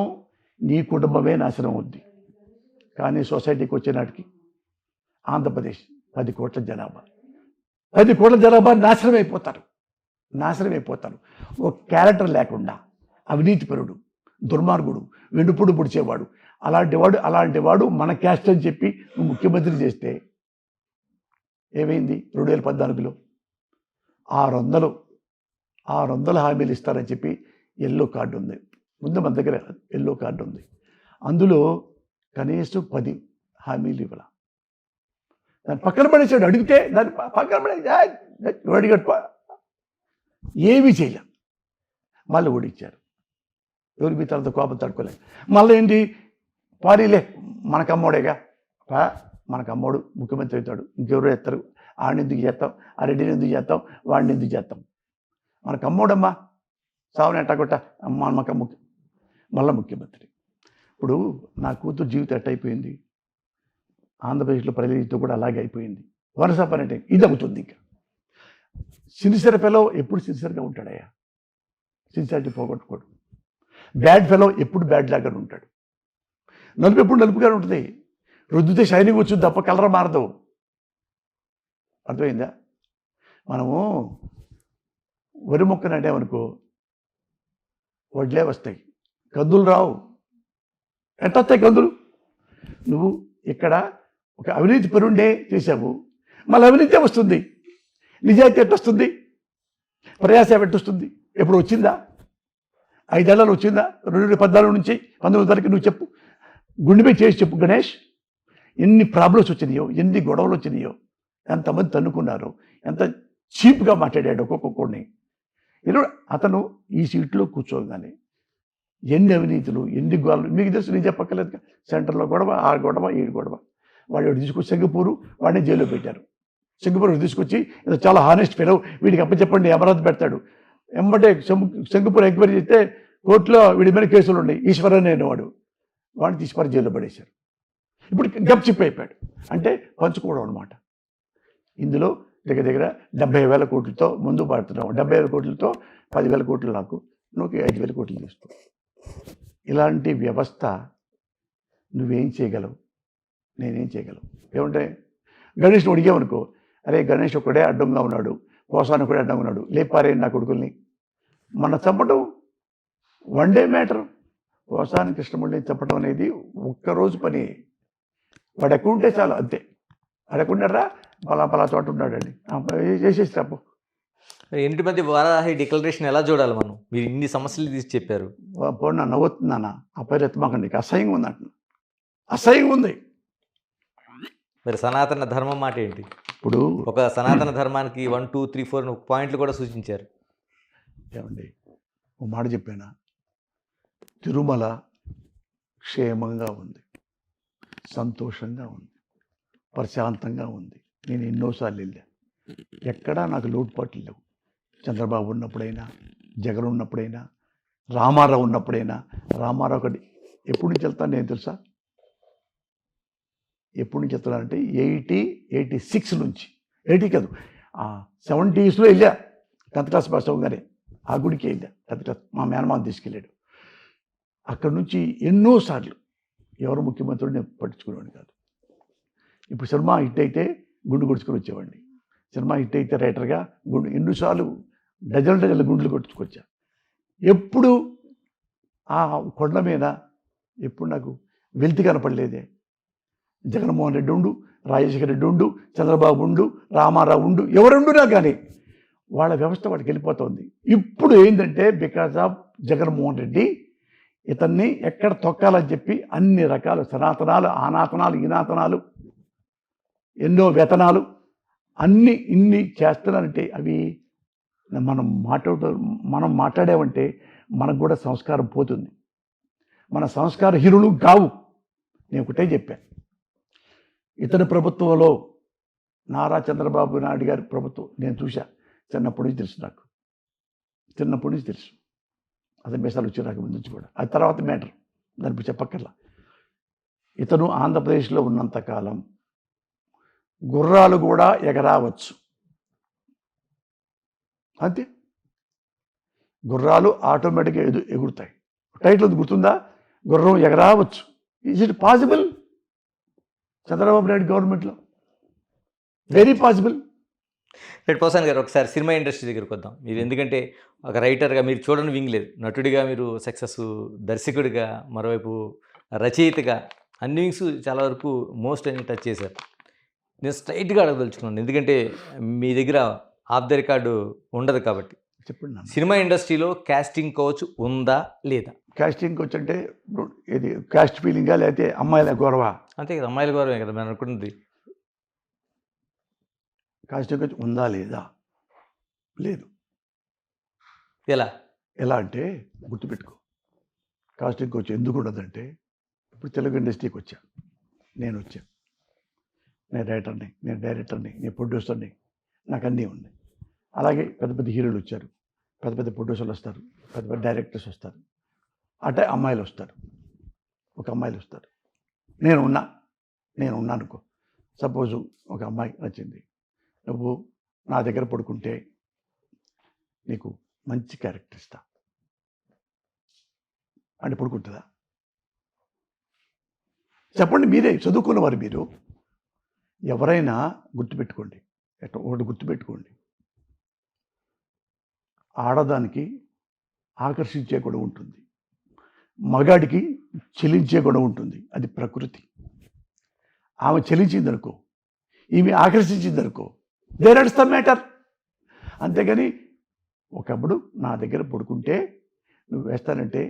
నీ కుటుంబమే నాశనం అవుద్ది. కానీ సొసైటీకి వచ్చేనాటికి ఆంధ్రప్రదేశ్ 10 కోట్ల జనాభా, 10 కోట్ల జనాభా నాశనం అయిపోతారు. ఒక క్యారెక్టర్ లేకుండా అవినీతిపరుడు, దుర్మార్గుడు, వెన్నుపూడు పొడిచేవాడు, అలాంటి వాడు మన క్యాస్ట్ అని చెప్పి నువ్వు ముఖ్యమంత్రి చేస్తే ఏమైంది? 2014లో 600 హామీలు ఇస్తారని చెప్పి ఎల్లో కార్డు ఉంది. ముందు మన దగ్గర ఎల్లో కార్డు ఉంది. అందులో కనీసం 10 హామీలు ఇవ్వాల. దాన్ని పక్కన పడేసాడు. అడిగితే దాన్ని పక్కన పడేసాడు. ఏమీ చేయలే. మళ్ళీ ఓడిచ్చారు. ఎవరి మీ తర్వాత కోపం తట్టుకోలేదు. మళ్ళీ ఏంటి? పారీలే మనకు అమ్మోడేగా, మనకు అమ్మోడు ముఖ్యమంత్రి అవుతాడు, ఇంకెవరు చేస్తారు, ఆడిని ఎందుకు చేస్తాం, ఆ రెడ్డిని ఎందుకు చేస్తాం, వాడిని ఎందుకు చేస్తాం, మనకు అమ్మోడమ్మా సావుని ఎట్టగొట్ట మనకు మళ్ళీ ముఖ్యమంత్రి. ఇప్పుడు నా కూతురు జీవితం ఎట్టయిపోయింది, ఆంధ్రప్రదేశ్లో ప్రజల జీవితం కూడా అలాగే అయిపోయింది. వరుస పని అంటే ఇది అవుతుంది. ఇంకా సిన్సియర్ ఫెలో ఎప్పుడు సిన్సియర్గా ఉంటాడయ్యా, సిన్సియారిటీ పోగొట్టుకోడు. బ్యాడ్ ఫెలో ఎప్పుడు బ్యాడ్ లాగానే ఉంటాడు. నలుపు ఎప్పుడు నలుపుగానే ఉంటుంది. రుద్దితే షైనింగ్ వచ్చింది తప్ప కలర్ మారదు. అర్థమైందా? మనము వరి మొక్క నాటామనుకో వడ్లే వస్తాయి, కందులు రావు. ఎంత వస్తాయి కందులు? నువ్వు ఇక్కడ ఒక అవినీతి పరుండే చేసావు, మళ్ళీ అవినీతే వస్తుంది. నిజాయితీ ఎట్టొస్తుంది? ప్రయాస ఎట్టొస్తుంది? ఎప్పుడు వచ్చిందా? 5 ఏళ్లలో వచ్చిందా? 2014 నుంచి 19 వరకు నువ్వు చెప్పు, గుండెపై చేసి చెప్పు గణేష్. ఎన్ని ప్రాబ్లమ్స్ వచ్చినాయో, ఎన్ని గొడవలు వచ్చినాయో, ఎంతమంది తన్నుకున్నారో, ఎంత చీప్గా మాట్లాడాడు ఒక్కొక్కడిని. అతను ఈ సీట్లో కూర్చోగానే ఎన్ని అవినీతులు, ఎన్ని గొడవలు మీకు తెలుసు. నేను చెప్పక్కర్లేదు. సెంటర్లో గొడవ, ఆ గొడవ, ఈ గొడవ. వాడు తీసుకొచ్చి సింగపూరు, వాడిని జైల్లో పెట్టారు. సింగపూర్ తీసుకొచ్చి చాలా హానెస్ట్ ఫెలో, వీడికి అప్పచెప్పండి అమరావతి పెడతాడు. ఎంబటే సింగపూర్ ఎంక్వైరీ చేస్తే కోర్టులో వీడి మీద కేసులు ఉన్నాయి. ఈశ్వరన్ అనేవాడు, వాడిని తీసిపారి జైల్లో పడేశారు. ఇప్పుడు గప్చిప్ అయిపోయాడు. అంటే పంచుకోవడం అనమాట. ఇందులో దగ్గర 70,000 కోట్లతో ముందు పడుతున్నావు. 70,000 కోట్లతో 10,000 కోట్లు నాకు, నువ్వు 5,000 కోట్లు తీస్తావు. ఇలాంటి వ్యవస్థ నువ్వేం చేయగలవు, నేనేం చేయగలవు? ఏమంటే గణేష్ని అడిగామనుకో, అరే గణేష్ ఒకడే అడ్డంగా ఉన్నాడు, పోసాని ఒకడే అడ్డంగా ఉన్నాడు, లేపారే నా కొడుకుల్ని. మన చంపటం వన్ డే మ్యాటర్. పోసాని కృష్ణముడిని చంపటం అనేది ఒక్కరోజు పని. వాడు ఎక్కడ ఉంటే చాలు, అంతే. వాడు ఎక్కడున్నారా, పలా చోట ఉన్నాడండి, చేసేసి తప్పు.
ఇంటి మధ్య వారాహి డిక్లరేషన్ ఎలా చూడాలి మనం? మీరు ఇన్ని సమస్యలు తీసి చెప్పారు.
పోనా నవ్వుతున్నానా? ఆ పేరు ఎత్తమాకండి, అసహ్యంగా ఉంది అంటున్నా, అసహ్యంగా ఉంది.
మరి సనాతన ధర్మం మాట ఏంటి?
ఇప్పుడు
ఒక సనాతన ధర్మానికి 1, 2, 3, 4 పాయింట్లు కూడా సూచించారు.
ఏమండి ఒక మాట చెప్పానా? తిరుమల క్షేమంగా ఉంది, సంతోషంగా ఉంది, ప్రశాంతంగా ఉంది. నేను ఎన్నోసార్లు వెళ్ళా, ఎక్కడా నాకు లోటుపాట్లు లేవు. చంద్రబాబు ఉన్నప్పుడైనా, జగన్ ఉన్నప్పుడైనా, రామారావు ఉన్నప్పుడైనా. రామారావు ఒకటి ఎప్పుడు నుంచి వెళ్తాను నేను తెలుసా? ఎప్పుడు నుంచి వెళ్తానంటే 86 నుంచి, 80 కాదు 70sలో వెళ్ళా. 10th క్లాస్ పాస్ అవ్వగానే ఆ గుడికి వెళ్ళా. 10th క్లాస్ మా మేనమామ తీసుకెళ్ళాడు. అక్కడి నుంచి ఎన్నోసార్లు ఎవరు ముఖ్యమంత్రులు నేను పట్టించుకునేవాడిని కాదు. ఇప్పుడు సినిమా హిట్ అయితే గుండు కొడుచుకొని వచ్చేవాడిని. సినిమా హిట్ అయితే రైటర్గా ఎన్నోసార్లు డజన్ల గుండెలు కొట్టుకొచ్చా. ఎప్పుడు ఆ కొండ మీద ఎప్పుడు నాకు వెల్తి కనపడలేదే. జగన్మోహన్ రెడ్డి ఉండు, రాజశేఖర రెడ్డి ఉండు, చంద్రబాబు ఉండు, రామారావు ఉండు, ఎవరుండునా కానీ వాళ్ళ వ్యవస్థ వాడికి వెళ్ళిపోతుంది. ఇప్పుడు ఏంటంటే బికాజ్ ఆఫ్ జగన్మోహన్ రెడ్డి ఇతన్ని ఎక్కడ తొక్కాలని చెప్పి అన్ని రకాల సనాతనాలు, ఆనాతనాలు, ఈనాతనాలు, ఎన్నో వేతనాలు అన్నీ ఇన్ని చేస్తున్నారంటే అవి మనం మాట్లాడామంటే మనకు కూడా సంస్కారం పోతుంది. మన సంస్కారహీనులు కావు. నేను ఒకటే చెప్పాను, ఇతని ప్రభుత్వంలో నారా చంద్రబాబు నాయుడు గారి ప్రభుత్వం నేను చూశా. చిన్నప్పటి నుంచి తెలుసు నాకు, చిన్నప్పటి నుంచి తెలుసు. అతని మీసాలు వచ్చి నాకు ముందు నుంచి కూడా, అది తర్వాత మ్యాటర్, దానికి చెప్పక్కర్లా. ఇతను ఆంధ్రప్రదేశ్లో ఉన్నంతకాలం గుర్రాలు కూడా ఎగరావచ్చు, అంతే. గుర్రాలు ఆటోమేటిక్గా ఎగురుతాయి. టైటిల్ గుర్తుందా? గుర్రం ఎగరావచ్చు. Is it possible? Chandrababu Naidu గవర్నమెంట్లో వెరీ పాసిబుల్.
రెడ్ పోసాన్ గారు, ఒకసారి సినిమా ఇండస్ట్రీ దగ్గరికి వద్దాం. మీరు ఎందుకంటే ఒక రైటర్గా మీరు చూడని వింగ్ లేదు, నటుడిగా మీరు సక్సెస్, దర్శకుడిగా, మరోవైపు రచయితగా అన్ని వింగ్స్ చాలా వరకు మోస్ట్ అని టచ్ చేశారు. నేను స్ట్రైట్గా అడగదలుచుకున్నాను, ఎందుకంటే మీ దగ్గర ఆఫ్ ద రికార్డు ఉండదు కాబట్టి.
చెప్పండి.
సినిమా ఇండస్ట్రీలో కాస్టింగ్ కోచ్ ఉందా లేదా?
కాస్టింగ్ కోచ్ అంటే ఇది కాస్ట్ ఫీలింగా, లేకపోతే అమ్మాయిల గౌరవ?
అంతే కదా, అమ్మాయిల గౌరవమే కదా మేము అనుకుంటుంది.
కాస్టింగ్ కోచ్ ఉందా లేదా? లేదు. ఎలా అంటే గుర్తుపెట్టుకో, కాస్టింగ్ కోచ్ ఎందుకు ఉండదంటే, ఇప్పుడు తెలుగు ఇండస్ట్రీకి వచ్చా, నేను రైటర్ని, నేను డైరెక్టర్ని, నేను ప్రొడ్యూసర్ని, నాకు అన్నీ ఉన్నాయి. అలాగే పెద్ద పెద్ద హీరోలు వచ్చారు, పెద్ద పెద్ద ప్రొడ్యూసర్లు వస్తారు, పెద్ద పెద్ద డైరెక్టర్స్ వస్తారు, అంటే అమ్మాయిలు వస్తారు, అమ్మాయిలు వస్తారు. నేను ఉన్నా అనుకో, సపోజు ఒక అమ్మాయి నచ్చింది, నువ్వు నా దగ్గర పడుకుంటే నీకు మంచి క్యారెక్టర్ ఇస్తా అంటే పడుకుంటుందా? చెప్పండి, మీరే చదువుకున్నవారు మీరు. ఎవరైనా గుర్తుపెట్టుకోండి, ఒకటి గుర్తుపెట్టుకోండి, ఆడదానికి ఆకర్షించే గుణం ఉంటుంది, మగాడికి చెలించే గుణం ఉంటుంది. అది ప్రకృతి. ఆమె చెలించిందనుకో, ఈమె ఆకర్షించిందనుకో, దేర్ ఇట్స్ ద మ్యాటర్. అంతేగాని ఒకప్పుడు నా దగ్గర పడుకుంటే నువ్వు వేస్తానంటే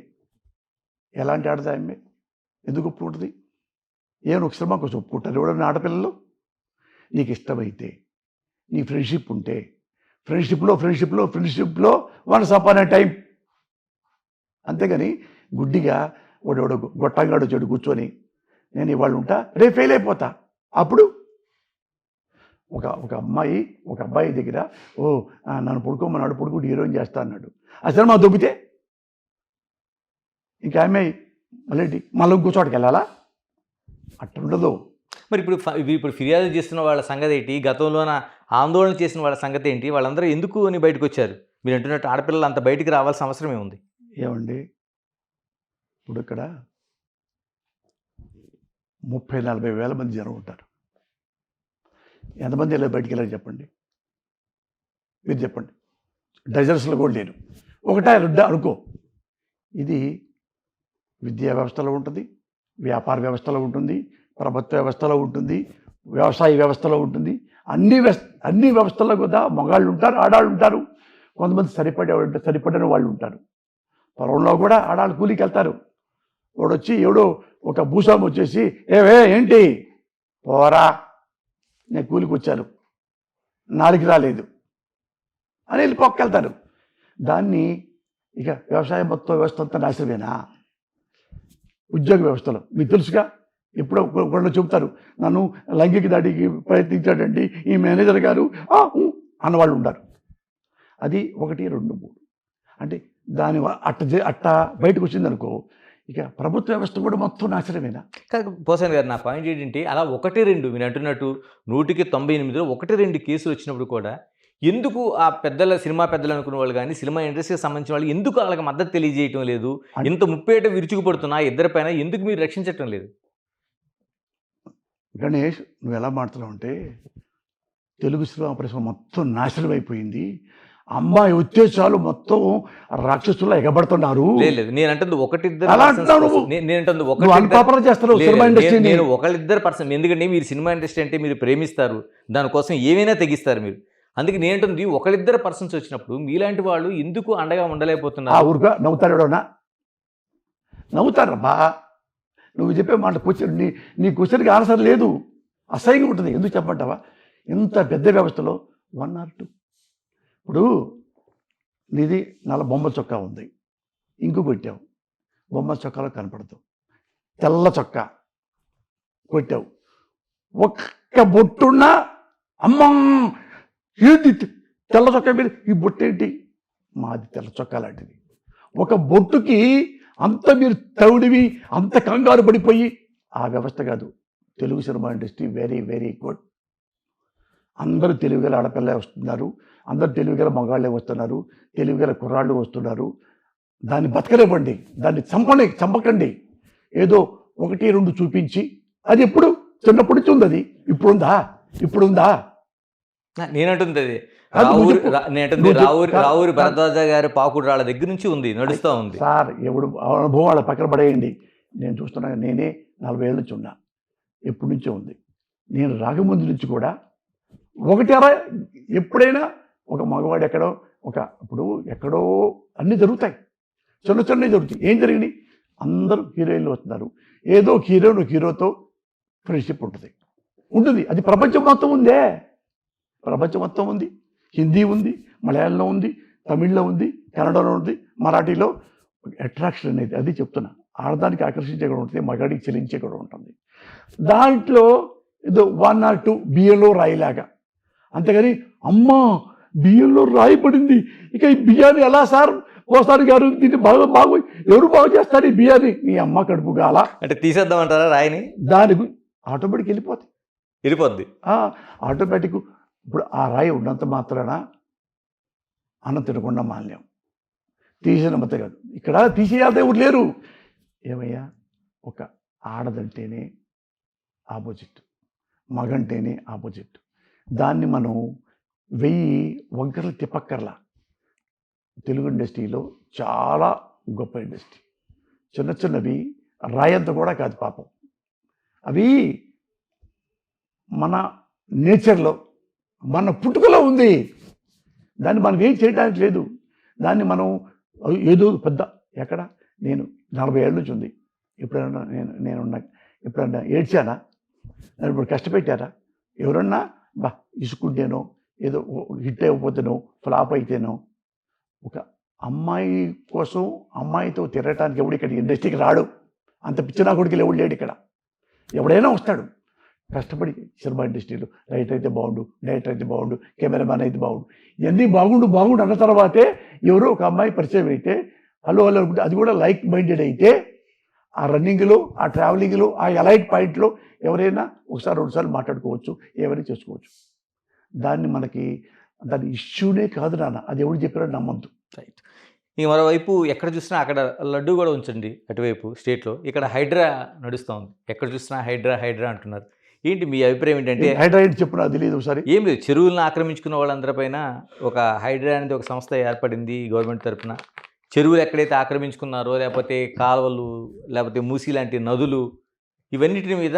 ఎలాంటి ఆడదా ఆమె ఎందుకు ఒప్పుకుంటుంది? ఏమైనా ఒక శ్రమ కోసం ఒప్పుకుంటారు ఎవడన్నా ఆడపిల్లలు? నీకు ఇష్టమైతే, నీ ఫ్రెండ్షిప్ ఉంటే, ఫ్రెండ్షిప్లో వన్స్ అపాన్ ఏ టైం. అంతేగాని గుడ్డిగా వాడు గొట్టంగాడు చెడు కూర్చొని నేను ఇవాళ ఉంటా, రేపు ఫెయిల్ అయిపోతా. అప్పుడు ఒక అబ్బాయి దగ్గర నన్ను పడుకోమన్నాడు, పడుకుంటే హీరోయిన్ చేస్తా అన్నాడు. ఆ సినిమా దొబ్బితే ఇంకా అమ్మాయి మళ్ళీ ఇంకో చోటకి వెళ్ళాలా? అట్లుండదు.
మరి ఇప్పుడు ఫిర్యాదు చేస్తున్న వాళ్ళ సంగతి ఏంటి? గతంలోన ఆందోళన చేసిన వాళ్ళ సంగతి ఏంటి? వాళ్ళందరూ ఎందుకు అని బయటకు వచ్చారు? మీరు అంటున్నట్టు ఆడపిల్లలు అంత బయటికి రావాల్సిన అవసరం ఏముంది?
ఏమండి, ఇప్పుడు ఇక్కడ 30-40 వేల మంది జనం ఉంటారు. ఎంతమంది ఇలా బయటికి వెళ్ళారు చెప్పండి? మీరు చెప్పండి. డజన్స్లో కూడా లేరు, ఒకటా రెండా అనుకో. ఇది విద్యా వ్యవస్థలో ఉంటుంది, వ్యాపార వ్యవస్థలో ఉంటుంది, ప్రభుత్వ వ్యవస్థలో ఉంటుంది, వ్యవసాయ వ్యవస్థలో ఉంటుంది. అన్ని వ్యవస్థల్లో కూడా మగాళ్ళు ఉంటారు, ఆడాళ్ళు ఉంటారు. కొంతమంది సరిపడిన వాళ్ళు ఉంటారు. పొలంలో కూడా ఆడాళ్ళు కూలికి వెళ్తారు. వాడు వచ్చి ఎవడో ఒక భూస్వామి వచ్చేసి ఏంటి పోరా, నేను కూలికి వచ్చాను, నాలుగు రాలేదు అని వెళ్ళి పొక్కెళ్తారు. దాన్ని ఇక వ్యవసాయం మొత్తం వ్యవస్థ అంతా నాశనమేనా? ఉద్యోగ వ్యవస్థలో మీకు తెలుసుగా, ఎప్పుడో ఒకళ్ళు చెబుతారు, నన్ను లైంగిక దాడికి ప్రయత్నించాడండి ఈ మేనేజర్ గారు అన్నవాళ్ళు ఉంటారు. అది 1, 2, 3 అంటే దాని అట్ట బయటకు వచ్చిందనుకో, ఇక ప్రభుత్వ వ్యవస్థ కూడా మొత్తం నాశనమేనా?
పోసాన్ గారు, నా పాయింట్ ఏంటంటే, అలా 1, 2 మీరు అంటున్నట్టు 100కి 98లో 1, 2 కేసులు వచ్చినప్పుడు కూడా ఎందుకు ఆ సినిమా పెద్దలు అనుకున్న వాళ్ళు కానీ, సినిమా ఇండస్ట్రీకి సంబంధించిన వాళ్ళు ఎందుకు వాళ్ళకి మద్దతు తెలియజేయటం లేదు? ఇంత ముప్పేట విరుచుకుపడుతున్నా ఇద్దరిపైన ఎందుకు మీరు రక్షించటం లేదు?
గణేష్, నువ్వు ఎలా మాట్లాడుతున్నావు అంటే, తెలుగు సినిమా పరిశ్రమ మొత్తం నాశనం అయిపోయింది, అమ్మాయి వచ్చే చాలు మొత్తం రాక్షసులా ఎగబడుతున్నారు.
లేదు, నేను అంటుంది ఒకటిద్దరు, నేను ఒకళ్ళిద్దరు పర్సన్. ఎందుకంటే మీరు సినిమా ఇండస్ట్రీ అంటే మీరు ప్రేమిస్తారు, దానికోసం ఏమైనా తెగిస్తారు మీరు. అందుకే నేను అంటుంది ఒకళ్ళిద్దరు పర్సన్స్ వచ్చినప్పుడు మీలాంటి వాళ్ళు ఎందుకు అండగా ఉండలేకపోతున్నారు?
ఊరుగా నవ్వుతారా? నవ్వుతారబ్బా. నువ్వు చెప్పే మాట నీ క్వశ్చన్కి ఆన్సర్ లేదు, అసహ్యంగా ఉంటుంది. ఎందుకు చెప్పమంటావా? ఇంత పెద్ద వ్యవస్థలో 1 or 2 ఇప్పుడు నీది నల్ల బొమ్మ చొక్కా ఉంది, ఇంకు కొట్టావు, బొమ్మ చొక్కాలో కనపడతావు. తెల్ల చొక్కా కొట్టావు, ఒక్క బొట్టున్నా అమ్మా ఏంటి తెల్ల చొక్కా మీద ఈ బొట్టేంటి, మాది తెల్ల చొక్కా లాంటిది. ఒక బొట్టుకి అంత మీరు తౌడివి, అంత కంగారు పడిపోయి ఆ వ్యవస్థ కాదు. Telugu cinema industry very very good. అందరూ తెలివిగల ఆడపిల్లే వస్తున్నారు, అందరూ తెలివిగల మగాళ్ళే వస్తున్నారు, తెలివిగల కుర్రాళ్ళు వస్తున్నారు. దాన్ని బతకనివ్వండి, దాన్ని చంపకండి. ఏదో 1-2 చూపించి అది ఎప్పుడు చిన్నప్పటి నుంచి ఉంది, అది ఇప్పుడుందా?
నేనంటుంది అది
అది
రావూరి
నువ్వు
రా- నేనంటుంది
నువ్వు
రావూరి రావూరి భరద్వాజ గారి పాకుడు రాళ్ళ దగ్గర నుంచి ఉంది, నడుస్తూ ఉంది.
సార్ ఎవడు అనుభవం వాళ్ళ పక్కన పడేయండి. నేను చూస్తున్నా, నేనే 40 ఏళ్ళ నుంచి ఉన్నా, ఎప్పటి నుంచో ఉంది. నేను రాకముందు నుంచి కూడా ఎప్పుడైనా ఒక మగవాడు ఎక్కడో అన్నీ జరుగుతాయి, చిన్నవి జరుగుతాయి. ఏం జరిగినాయి? అందరూ హీరోయిన్లు వస్తున్నారు, ఏదో హీరోతో ఫ్రెండ్షిప్ ఉంటుంది. అది ప్రపంచం మొత్తం ఉంది. హిందీ ఉంది, మలయాళంలో ఉంది, తమిళ్లో ఉంది, కన్నడలో ఉంది, మరాఠీలో. అట్రాక్షన్ అనేది అది చెప్తున్నా. ఆడదానికి ఆకర్షించే కూడా ఉంటుంది, మగాడికి చెలించే కూడా ఉంటుంది. దాంట్లో ఏదో 1 or 2 బియ్యంలో రాయిలాగా, అంతేగాని అమ్మా బియ్యంలో రాయి పడింది, ఇక ఈ బియ్యాన్ని ఎలా సార్ కోసారి గారు దీన్ని ఎవరు బాగు చేస్తారు ఈ బియ్యాన్ని? నీ అమ్మ కడుపు గాల
అంటే తీసేద్దామంటారా రాయిని?
దానికి ఆటోమేటిక్
వెళ్ళిపోద్ది.
ఆటోమేటిక్. ఇప్పుడు ఆ రాయి ఉన్నంత మాత్రాన అన్నం తినకుండా మాన్యం. తీసేనమ్మతే కాదు, ఇక్కడ తీసేయాలి ఎవరు లేరు. ఏమయ్యా, ఒక ఆడదంటేనే ఆపోజిట్, మగంటేనే ఆపోజిట్. దాన్ని మనం 1000 వంకరలు తిప్పక్కర్లా. తెలుగు ఇండస్ట్రీలో చాలా గొప్ప ఇండస్ట్రీ. చిన్నవి రాయంత కూడా కాదు పాపం. అవి మన నేచర్లో, మన పుట్టుకలో ఉంది. దాన్ని మనం ఏం చేయడానికి లేదు. దాన్ని మనం ఏదో పెద్ద ఎక్కడ నేను 40 ఏళ్ళ నుంచి ఉంది. ఎప్పుడన్నా ఏడ్చానా? నన్ను ఇప్పుడు కష్టపెట్టారా? ఎవరన్నా ఇసుకుంటేనో, ఏదో హిట్ అయిపోతేనో, ఫ్లాప్ అయితేనో, ఒక అమ్మాయి కోసం అమ్మాయితో తిరగటానికి ఎవడు ఇక్కడ ఇండస్ట్రీకి రాడు. అంత పిచ్చినా కొడుకులు ఎవడు లేడు ఇక్కడ. ఎవడైనా వస్తాడు కష్టపడి. సినిమా ఇండస్ట్రీలో రైటర్ అయితే బాగుండు, డైరెక్టర్ అయితే బాగుండు, కెమెరామ్యాన్ అయితే బాగుండు, ఇవన్నీ బాగుండు అన్న తర్వాతే ఎవరో ఒక అమ్మాయి పరిచయం అయితే హలో అనుకుంటే, అది కూడా లైక్ మైండెడ్ అయితే, ఆ రన్నింగ్లో, ఆ ట్రావెలింగ్లో, ఆ ఎలైట్ పాయింట్లో ఎవరైనా 1-2 సార్లు మాట్లాడుకోవచ్చు, ఏమైనా చేసుకోవచ్చు. దాని ఇష్యూనే కాదు నాన్న, అది ఎవరు చెప్పారో నమ్మద్దు.
రైట్. ఇక మరోవైపు ఎక్కడ చూసినా అక్కడ లడ్డు కూడా ఉంచండి, అటువైపు స్టేట్లో. ఇక్కడ హైడ్రా నడుస్తూ ఉంది, ఎక్కడ చూసినా హైడ్రా అంటున్నారు. ఏంటి మీ అభిప్రాయం ఏంటంటే?
హైడ్రా ఏంటి చెప్పు, నాకు తెలియదు. ఒకసారి
ఏం లేదు, చెరువులను ఆక్రమించుకున్న వాళ్ళందరిపైన ఒక హైడ్రా అనేది ఒక సంస్థ ఏర్పడింది గవర్నమెంట్ తరఫున. చెరువులు ఎక్కడైతే ఆక్రమించుకున్నారో, లేకపోతే కాలువలు, లేకపోతే మూసీ లాంటి నదులు, ఇవన్నిటి మీద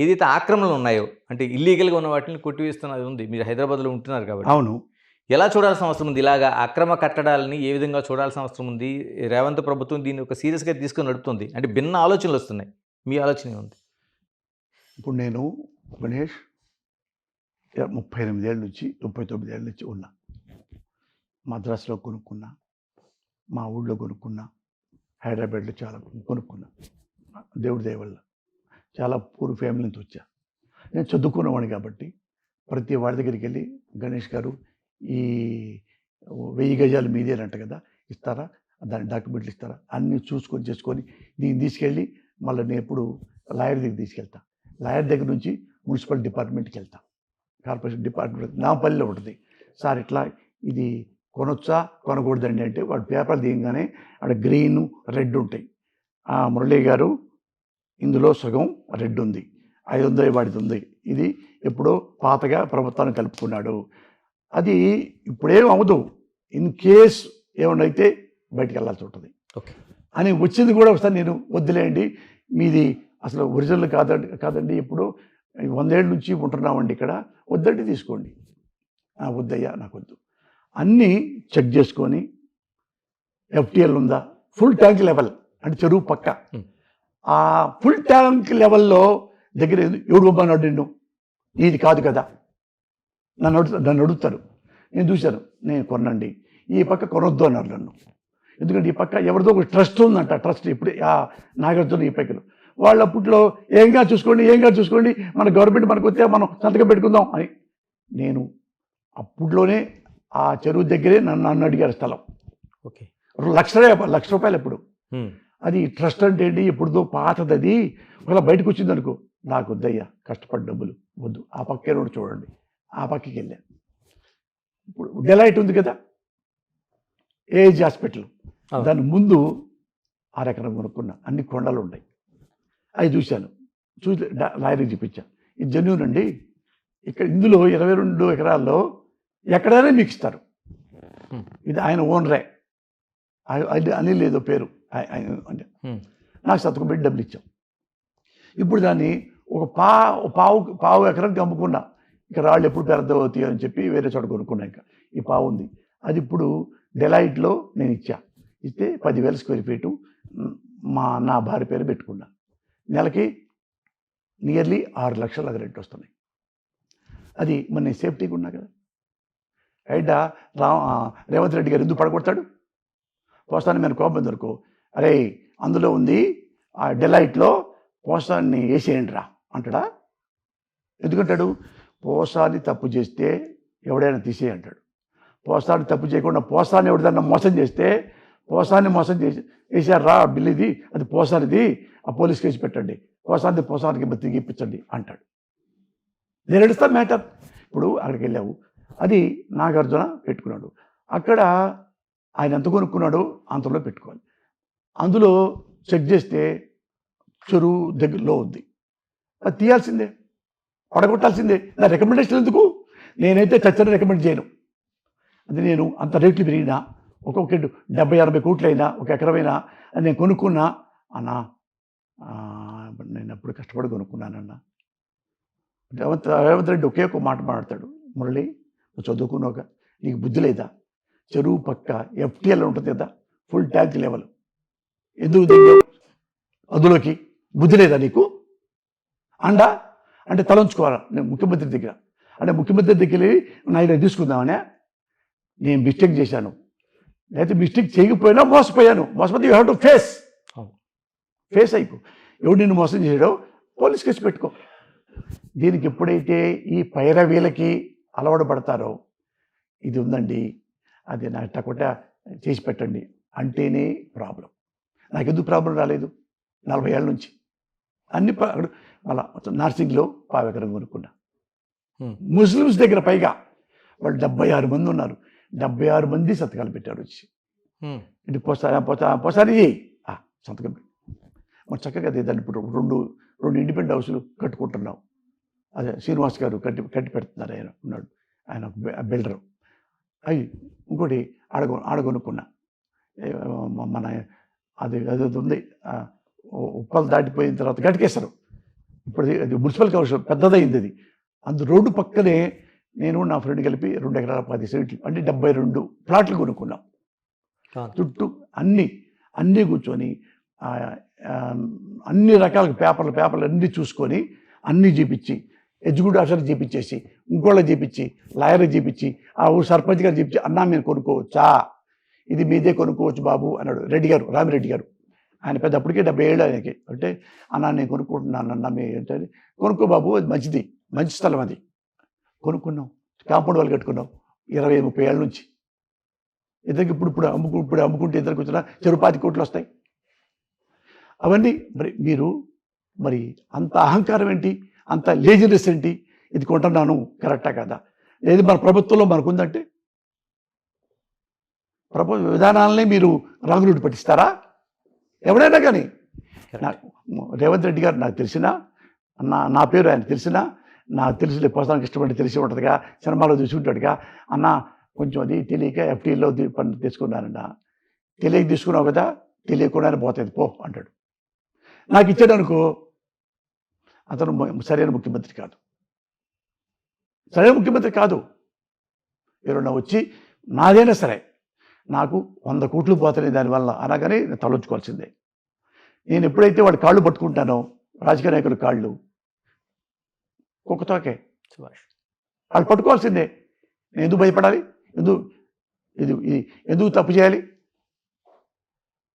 ఏదైతే ఆక్రమణలు ఉన్నాయో, అంటే ఇల్లీగల్గా ఉన్న వాటిని కొట్టివేస్తున్నది ఉంది. మీరు హైదరాబాద్లో ఉంటున్నారు కాబట్టి.
అవును.
ఎలా చూడాల్సిన అవసరం ఉంది? ఇలాగా అక్రమ కట్టడాలని ఏ విధంగా చూడాల్సిన అవసరం ఉంది? రేవంత్ ప్రభుత్వం దీన్ని ఒక సీరియస్గా తీసుకొని నడుపుతుంది అంటే భిన్న ఆలోచనలు వస్తున్నాయి. మీ ఆలోచన ఏముంది?
ఇప్పుడు నేను గణేష్ 38 ఏళ్ళ నుంచి 39 ఏళ్ళ నుంచి ఉన్నా. మద్రాసులో కొనుక్కున్నా, మా ఊళ్ళో కొనుక్కున్నా, హైదరాబాద్లో చాలా కొనుక్కున్నా. దేవుడి దయ వల్ల చాలా పూర్ ఫ్యామిలీ నుంచి వచ్చా. నేను చదువుకున్నవాడిని కాబట్టి ప్రతి వాడి దగ్గరికి వెళ్ళి, గణేష్ గారు ఈ 1000 గజాలు మీదేనంట కదా, ఇస్తారా? దాని డాక్యుమెంట్లు ఇస్తారా? అన్నీ చేసుకొని దీన్ని తీసుకెళ్ళి మళ్ళీ నేను ఎప్పుడు లాయర్ దగ్గర తీసుకెళ్తా. లాయర్ దగ్గర నుంచి మున్సిపల్ డిపార్ట్మెంట్కి వెళ్తా, కార్పొరేషన్ డిపార్ట్మెంట్ నాంపల్లిలో ఉంటుంది. సార్ ఇట్లా ఇది కొనొచ్చా కొనకూడదండి అంటే, వాడు పేపర్ తీయగానే అక్కడ గ్రీను రెడ్ ఉంటాయి. మురళీ గారు ఇందులో సగం రెడ్ ఉంది, 500 వాడిది ఉంది, ఇది ఎప్పుడో పాతగా ప్రభుత్వాన్ని కలుపుకున్నాడు, అది ఇప్పుడేం అవ్వదు, ఇన్ కేస్ ఏమన్నా అయితే బయటికి వెళ్ళాల్సి ఉంటుంది అని వచ్చింది కూడా. ఒకసారి నేను వద్దులేండి, మీది అసలు ఒరిజినల్ కాదండి, ఇప్పుడు 100 ఏళ్ళ నుంచి ఉంటున్నామండి ఇక్కడ, వద్దంటే తీసుకోండి. వద్దయ్యా, నాకు వద్దు. అన్నీ చెక్ చేసుకొని, ఎఫ్టీఎల్ ఉందా, ఫుల్ ట్యాంక్ లెవెల్ అంటే చెరువు పక్క, ఆ ఫుల్ ట్యాంక్ లెవెల్లో దగ్గర ఎవడు బొమ్మన్నాడు నిన్ను, ఇది కాదు కదా, నన్ను అడుగుతారు. నేను చూశాను, నేను కొనండి, ఈ పక్క కొనొద్దు అన్నారు నన్ను. ఎందుకంటే ఈ పక్క ఎవరిదో ఒక ట్రస్ట్ ఉందంట, ట్రస్ట్ ఇప్పుడు నాగార్జున ఈ పక్కలో వాళ్ళు అప్పట్లో ఏంగా చూసుకోండి మన గవర్నమెంట్ మనకు వస్తే మనం సంతకం పెట్టుకుందాం అని. నేను అప్పుడులోనే ఆ చెరువు దగ్గరే నన్ను అడిగారు స్థలం.
ఓకే.
లక్ష రూపాయలు ఎప్పుడు. అది ట్రస్ట్ అంటే ఏంటి, ఎప్పుడుదో పాతది అది, ఒకవేళ బయటకు వచ్చింది అనుకో, నాకు వద్దయ్యా కష్టపడి డబ్బులు వద్దు, ఆ పక్కే రోడ్డు చూడండి, ఆ పక్కకి వెళ్ళాను. ఇప్పుడు డెలైట్ ఉంది కదా ఏజ్ హాస్పిటల్, దాని ముందు 6 ఎకరం కొనుక్కున్నా, అన్ని కొండలు ఉన్నాయి. అవి చూశాను, చూసి లాయర్కి చూపించాను, ఇది జెన్యూన్ అండి, ఇక్కడ ఇందులో 22 ఎకరాల్లో ఎక్కడైనా మీకు ఇస్తారు, ఇది ఆయన ఓనరే, అనిల్ ఏదో పేరు, అంటే నాకు సంతకం పెట్టి డబ్బులు ఇచ్చాం. ఇప్పుడు దాన్ని ఒక పావు ఎకరానికి అమ్ముకున్నా, ఇక రాళ్ళు ఎప్పుడు పెద్ద అవుతాయో అని చెప్పి వేరే చోట కొనుక్కున్నా. ఇంకా ఈ పావు ఉంది, అది ఇప్పుడు డెలైట్లో నేను ఇస్తే 10,000 స్క్వేర్ ఫీటు నా భార్య పేరు పెట్టుకున్నా. నెలకి నియర్లీ 6 లక్షల రెంట్ వస్తున్నాయి. అది మన నేను సేఫ్టీగా ఉన్నా కదా. అయినా రేవంత్ రెడ్డి గారు ఎందుకు పడగొడతాడు, పోస్తాను మేము కోపం దొరుకు, అరే అందులో ఉంది ఆ డెలైట్లో పోసాన్ని వేసేయండి రా అంటాడా. ఎందుకంటాడు, పోసాన్ని తప్పు చేస్తే ఎవడైనా తీసేయి అంటాడు. పోసాన్ని తప్పు చేయకుండా పోసాన్ని ఎవడైనా మోసం చేస్తే, పోసాన్ని మోసం చేసి వేసారు రా బిల్లు ఇది, అది పోసానిది, ఆ పోలీస్ కేసు పెట్టండి, పోసానికి తిరిగి ఇప్పించండి అంటాడు. నేను ఎడుస్తాను మ్యాటర్. ఇప్పుడు అక్కడికి వెళ్ళావు, అది నాగార్జున పెట్టుకున్నాడు, అక్కడ ఆయన ఎంత కొనుక్కున్నాడో అంతలో పెట్టుకోవాలి. అందులో చెక్ చేస్తే చెరువు దగ్గరలో ఉంది, అది తీయాల్సిందే, పడగొట్టాల్సిందే. నా రికమెండేషన్ ఎందుకు, నేనైతే చచ్చని రికమెండ్ చేయను. అది నేను అంత రేట్లు పెరిగినా, ఒక్కొక్కటి 70-80 కోట్లైనా, ఒక ఎకరమైనా అది నేను కొనుక్కున్నా అన్నా, నేను అప్పుడు కష్టపడి కొనుక్కున్నానన్నా. రేవంత్ రెడ్డి ఒకే ఒక మాట మాట్లాడతాడు, మురళి నువ్వు చదువుకున్నావుగా, నీకు బుద్ధి లేదా, చెరువు పక్క FTL ఉంటుంది కదా, ఫుల్ ట్యాంక్ లెవెల్, ఎందుకు దిగావు అందులోకి, బుద్ధి లేదా నీకు అంటే తలంచుకోవాలా. నేను ముఖ్యమంత్రి దగ్గర అంటే ముఖ్యమంత్రి దగ్గర నా ఇలా తీసుకుందామనే, నేను మిస్టేక్ చేశాను, లేకపోతే మిస్టేక్ చేయకపోయినా మోసపోతే యూ హ్యావ్ టు ఫేస్ అయిపో. ఎవడు నిన్ను మోసం చేయడో పోలీస్ కేసు పెట్టుకో. దీనికి ఎప్పుడైతే ఈ పైరవీలకి అలవాటు పడతారో, ఇది ఉందండి, అది నాకు తక్కువ చేసి పెట్టండి అంటేనే ప్రాబ్లం. నాకెందుకు ప్రాబ్లం రాలేదు 40 ఏళ్ళ నుంచి, అన్ని మళ్ళా నర్సింగ్లో 5 ఎకరం కొనుక్కున్నా. ముస్లిమ్స్ దగ్గర పైగా వాళ్ళు 76 మంది ఉన్నారు, 76 మంది సంతకాలు పెట్టారు వచ్చి, ఇది పోసారి సంతకం పెట్టి మరి చక్కగా దాన్ని ఇప్పుడు రెండు ఇండిపెండెంట్ హౌస్లు కట్టుకుంటున్నాం. అదే శ్రీనివాస్ గారు కట్టి పెడుతున్నారు, ఆయన ఉన్నాడు, ఆయన బిల్డరు. అవి ఇంకోటి ఆడగొనుక్కున్నా, మన అది ఉంది, ఉప్పలు దాటిపోయిన తర్వాత గట్టికేస్తారు, ఇప్పుడు అది మున్సిపల్ కౌన్సిల్ పెద్దదైంది, అది అందు రోడ్డు పక్కనే నేను నా ఫ్రెండ్ కలిపి 2 ఎకరాల 10 సెంట్లు అంటే 72 ప్లాట్లు కొనుక్కున్నాం. చుట్టూ అన్నీ కూర్చొని అన్ని రకాల పేపర్లు అన్నీ చూసుకొని అన్నీ చూపించి, ఎగ్జిక్యూటివ్ ఆఫీసర్ చూపించేసి, ఇంకోళ్ళకి చూపించి, లాయర్కి చూపించి, ఆ ఊరు సర్పంచ్ గారు చూపించి, అన్నా మీరు కొనుక్కోవచ్చా, ఇది మీదే కొనుక్కోవచ్చు బాబు అన్నాడు రామిరెడ్డి గారు. ఆయన పెద్ద అప్పటికే 70 ఏళ్ళు ఆయనకి. అంటే అన్నా నేను కొనుక్కుంటున్నాను అన్న, మీ ఏంటంటే కొనుక్కో బాబు, అది మంచి స్థలం, అది కొనుక్కున్నాం, కాంపౌండ్ వాళ్ళు కట్టుకున్నాం 20-30 ఏళ్ళ నుంచి. ఇద్దరికి ఇప్పుడు అమ్ముకుంటే ఇద్దరికి వచ్చిన చెరువు 5 కోట్లు వస్తాయి. అవన్నీ మరి అంత అహంకారం ఏంటి, అంత లేజినెస్ ఏంటి, ఇది కొంటున్నాను కరెక్టా కదా, లేదు మన ప్రభుత్వంలో మనకుందంటే ప్రభుత్వ విధానాలనే మీరు రంగురుడు పట్టిస్తారా ఎవడైనా కానీ. రేవంత్ రెడ్డి గారు నాకు తెలిసినా, నా పేరు ఆయన తెలిసినా, నాకు తెలిసి పోసానికి ఇష్టపడి తెలిసి ఉంటుందిగా, సినిమాలో చూసి ఉంటాడుగా, అన్న కొంచెం అది తెలియక FTLలో పని తీసుకున్నానన్న, తెలియక తీసుకున్నావు కదా, తెలియకుండానే పోతుంది పో అంటాడు. నాకు ఇచ్చాడనుకో, అతను సరైన ముఖ్యమంత్రి కాదు. ఎవరన్నా వచ్చి నాదైనా సరే నాకు 100 కోట్లు పోతున్నాయి దానివల్ల అనగానే నేను తలొచ్చుకోవాల్సిందే. నేను ఎప్పుడైతే వాడి కాళ్ళు పట్టుకుంటానో, రాజకీయ నాయకుల కాళ్ళు కుక్కతోకే, వాళ్ళు పట్టుకోవాల్సిందే. నేను ఎందుకు భయపడాలి, ఇది ఎందుకు తప్పు చేయాలి?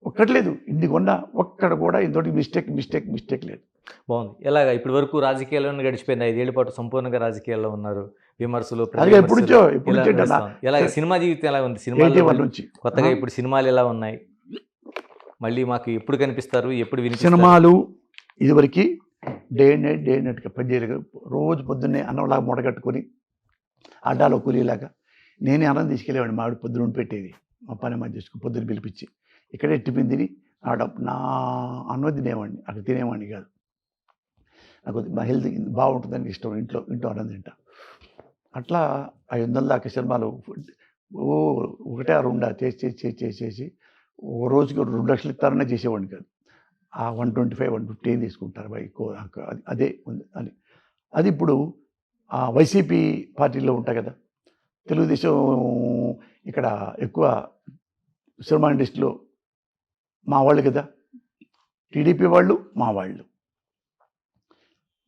ఒక్కటి లేదు, ఇన్ని కొన్నా ఒక్కడ కూడా ఇంతటి మిస్టేక్ లేదు.
బాగుంది. ఎలాగా ఇప్పటి వరకు రాజకీయాల్లోనే గడిచిపోయింది 5 ఏళ్ల పాటు సంపూర్ణంగా రాజకీయాల్లో ఉన్నారు. విమర్శలు,
అది ఎప్పటి నుంచో
ఎలాగ సినిమా జీవితం ఎలా ఉంది?
81
సినిమాల్లో
నుంచి
కొత్తగా ఇప్పుడు సినిమాలు ఎలా ఉన్నాయి? మళ్ళీ మాకు ఎప్పుడు కనిపిస్తారు? ఎప్పుడు వినిపిస్తారు?
సినిమాలు ఇదివరకు డే అండ్ నైట్గా పనిచేయలేక రోజు పొద్దున్నే అన్నంలాగా మూటగట్టుకొని అడ్డాలో కూలీలాగా నేనే అన్నం తీసుకెళ్ళేవాడిని. మావిడ పొద్దున పెట్టేది, మా పని మా చేసుకుని పొద్దున్న పిలిపించి ఇక్కడే టిఫిన్ తిని నా అన్నం తినేవాడిని, అక్కడ తినేవాడిని కాదు. నాకు మా హెల్త్ బాగుంటుందని ఇష్టం, ఇంట్లో అన్నం తింటా. అట్లా 500 దాకా సినిమాలు ఒకటే రెండా చేసి ఓ రోజుకి 2 లక్షలు ఇస్తారనే చేసేవాడిని కాదు. ఆ 125, 150 ఏం తీసుకుంటారు ఎక్కువ, అదే ఉంది అని. అది ఇప్పుడు వైసీపీ పార్టీలో ఉంటాయి కదా, తెలుగుదేశం ఇక్కడ ఎక్కువ సినిమా ఇండస్ట్రీలో మా వాళ్ళు కదా, టీడీపీ వాళ్ళు మా వాళ్ళు,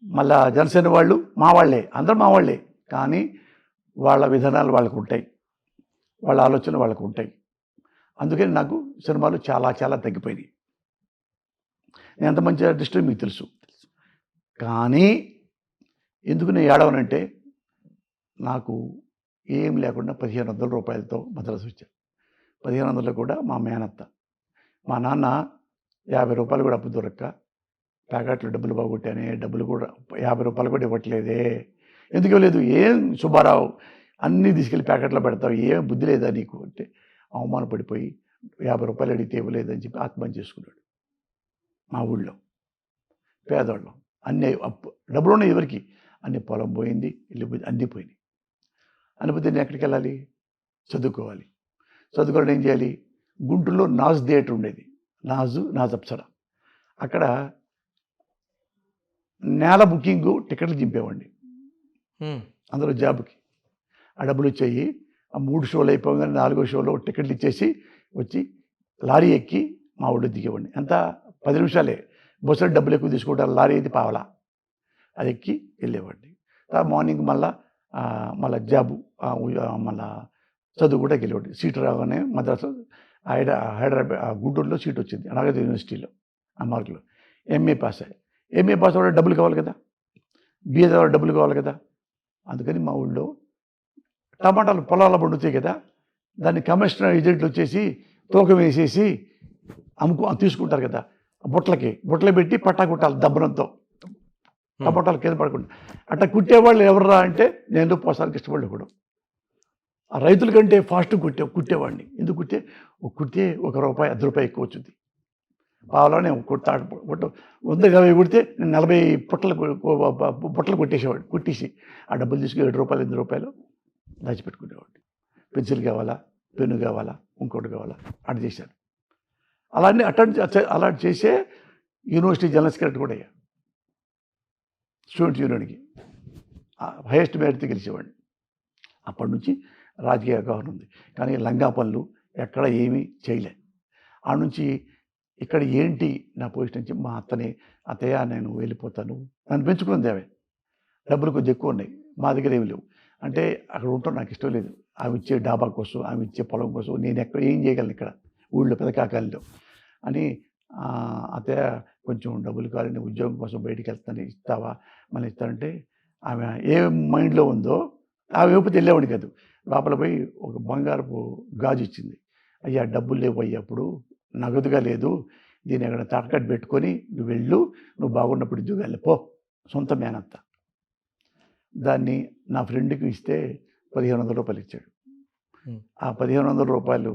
మళ్ళా జనసేన వాళ్ళు మా వాళ్ళే, అందరూ మా వాళ్ళే. కానీ వాళ్ళ విధానాలు వాళ్ళకు ఉంటాయి, వాళ్ళ ఆలోచన వాళ్ళకు ఉంటాయి. అందుకని నాకు సినిమాలు చాలా తగ్గిపోయినాయి. నేను ఎంత మంచి ఆర్టిస్టో మీకు తెలుసు. కానీ ఎందుకు నేను ఏడవనంటే, నాకు ఏం లేకుండా 1500 రూపాయలతో మద్రాసు వచ్చాను. 1500 కూడా మా మేనత్త, మా నాన్న 50 రూపాయలు కూడా అప్పు దొరక్క ప్యాకెట్లో డబ్బులు బాగొట్టానే, డబ్బులు కూడా 50 రూపాయలు కూడా ఇవ్వట్లేదే. ఎందుకు ఇవ్వలేదు? ఏం సుబ్బారావు అన్నీ తీసుకెళ్ళి ప్యాకెట్లో పెడతావు, ఏం బుద్ధి లేదా నీకు అంటే అవమానపడిపోయి 50 రూపాయలు అడిగితే ఇవ్వలేదని చెప్పి ఆత్మహత్య చేసుకున్నాడు. మా ఊళ్ళో పేదవాళ్ళం, అన్నీ అప్పు డబ్బులు ఉన్నాయి ఎవరికి, అన్ని పొలం పోయింది, ఇల్లు పోయింది, అన్నీ పోయినాయి. అనిపోతే నేను ఎక్కడికి వెళ్ళాలి? చదువుకోవడం ఏం చేయాలి? గుంటూరులో నాజ్ థియేటర్ ఉండేది, నాజ్ అప్సరా. అక్కడ నేల బుకింగ్ టికెట్లు చింపేవాడిని అందులో జాబ్కి. ఆ డబ్బులు వచ్చాయి. ఆ 3 షోలు అయిపోగానే 4వ షోలో టికెట్లు ఇచ్చేసి వచ్చి లారీ ఎక్కి మా ఊళ్ళో దిగేవాడిని. ఎంత 10 నిమిషాలే. బస్సులో డబ్బులు ఎక్కువ తీసుకుంటారు, లారీ అయితే పావలా, అది ఎక్కి వెళ్ళేవాడిని. మార్నింగ్ మళ్ళా జాబు, మళ్ళా చదువు కూడా వెళ్ళేవాడిని. సీటు రాగానే మద్రాసు హైదరాబాద్ గుంటూరులో సీట్ వచ్చింది నాగార్జున యూనివర్సిటీలో. ఆ మార్కులు ఎంఏ పాస్ అవ్వడం డబ్బులు కావాలి కదా, బిఏ చదవడం డబ్బులు కావాలి కదా. అందుకని మా ఊళ్ళో టమాటాలు పొలాల పండుతాయి కదా, దాన్ని కమిషనర్ ఏజెంట్లు వచ్చేసి తూకం వేసేసి తీసుకుంటారు కదా, బుట్టలు పెట్టి పట్టా కుట్టాలి దబ్బనంతో, టమాటాలు కింద పడకుండా. అట్లా కుట్టేవాళ్ళు ఎవర్రా అంటే నేను పోసానికి ఇష్టపడే కూడా. ఆ రైతుల కంటే ఫాస్ట్ కుట్టేవాడిని. ఎందుకు కుడితే ₹1 ₹10 ఎక్కువ వచ్చింది. పావలోనే కుట్ట 150 కుడితే నేను 40 బుట్టలు కుట్టేసి ఆ డబ్బులు తీసుకుని ₹7 ₹8 దాచిపెట్టుకునేవాడిని. పెన్సిల్ కావాలా, పెన్ను కావాలా, ఇంకోటి కావాలా, అటు చేశాను. అలా చేసే యూనివర్సిటీ జనరల్ సెక్రటరీ కూడా అయ్యా. స్టూడెంట్ యూనియన్కి హైయెస్ట్ మెరిట్తో గెలిచేవాడిని. అప్పటి నుంచి రాజకీయ అవగాహన ఉంది. కానీ లంగా పనులు ఎక్కడ ఏమీ చేయలే. ఆ నుంచి ఇక్కడ ఏంటి నా పొజిషన్ నుంచి మా అత్తయ్య నేను వెళ్ళిపోతాను, నన్ను పెంచుకున్నది ఆమె. డబ్బులు కొంచెం ఎక్కువ ఉన్నాయి, మా దగ్గర ఏమి లేవు. అంటే అక్కడ ఉండటం నాకు ఇష్టం లేదు. ఆమె ఇచ్చే డాబా కోసం, ఆమె ఇచ్చే పొలం కోసం నేను ఎక్కడ ఏం చేయగలను ఇక్కడ ఊళ్ళో పెదకాకాలిలో అని. అత్తయ్య కొంచెం డబ్బులు కావాలని ఉద్యోగం కోసం బయటికి వెళ్తాను, ఇస్తావా? మళ్ళీ ఇస్తానంటే ఆమె ఏ మైండ్లో ఉందో ఆమె వైపు వెళ్ళేవాడిని కాదు. లోపల పోయి ఒక బంగారపు గాజు ఇచ్చింది. అయ్యా డబ్బులు లేవు అయ్యా, అప్పుడు నగదుగా లేదు, దీన్ని ఎక్కడ తాకట్టు పెట్టుకొని నువ్వు వెళ్ళు, నువ్వు బాగున్నప్పుడు ఉద్యోగాలు పో. సొంత మేనత్త. దాన్ని నా ఫ్రెండ్కి ఇస్తే ₹1500 ఇచ్చాడు. ఆ ₹1500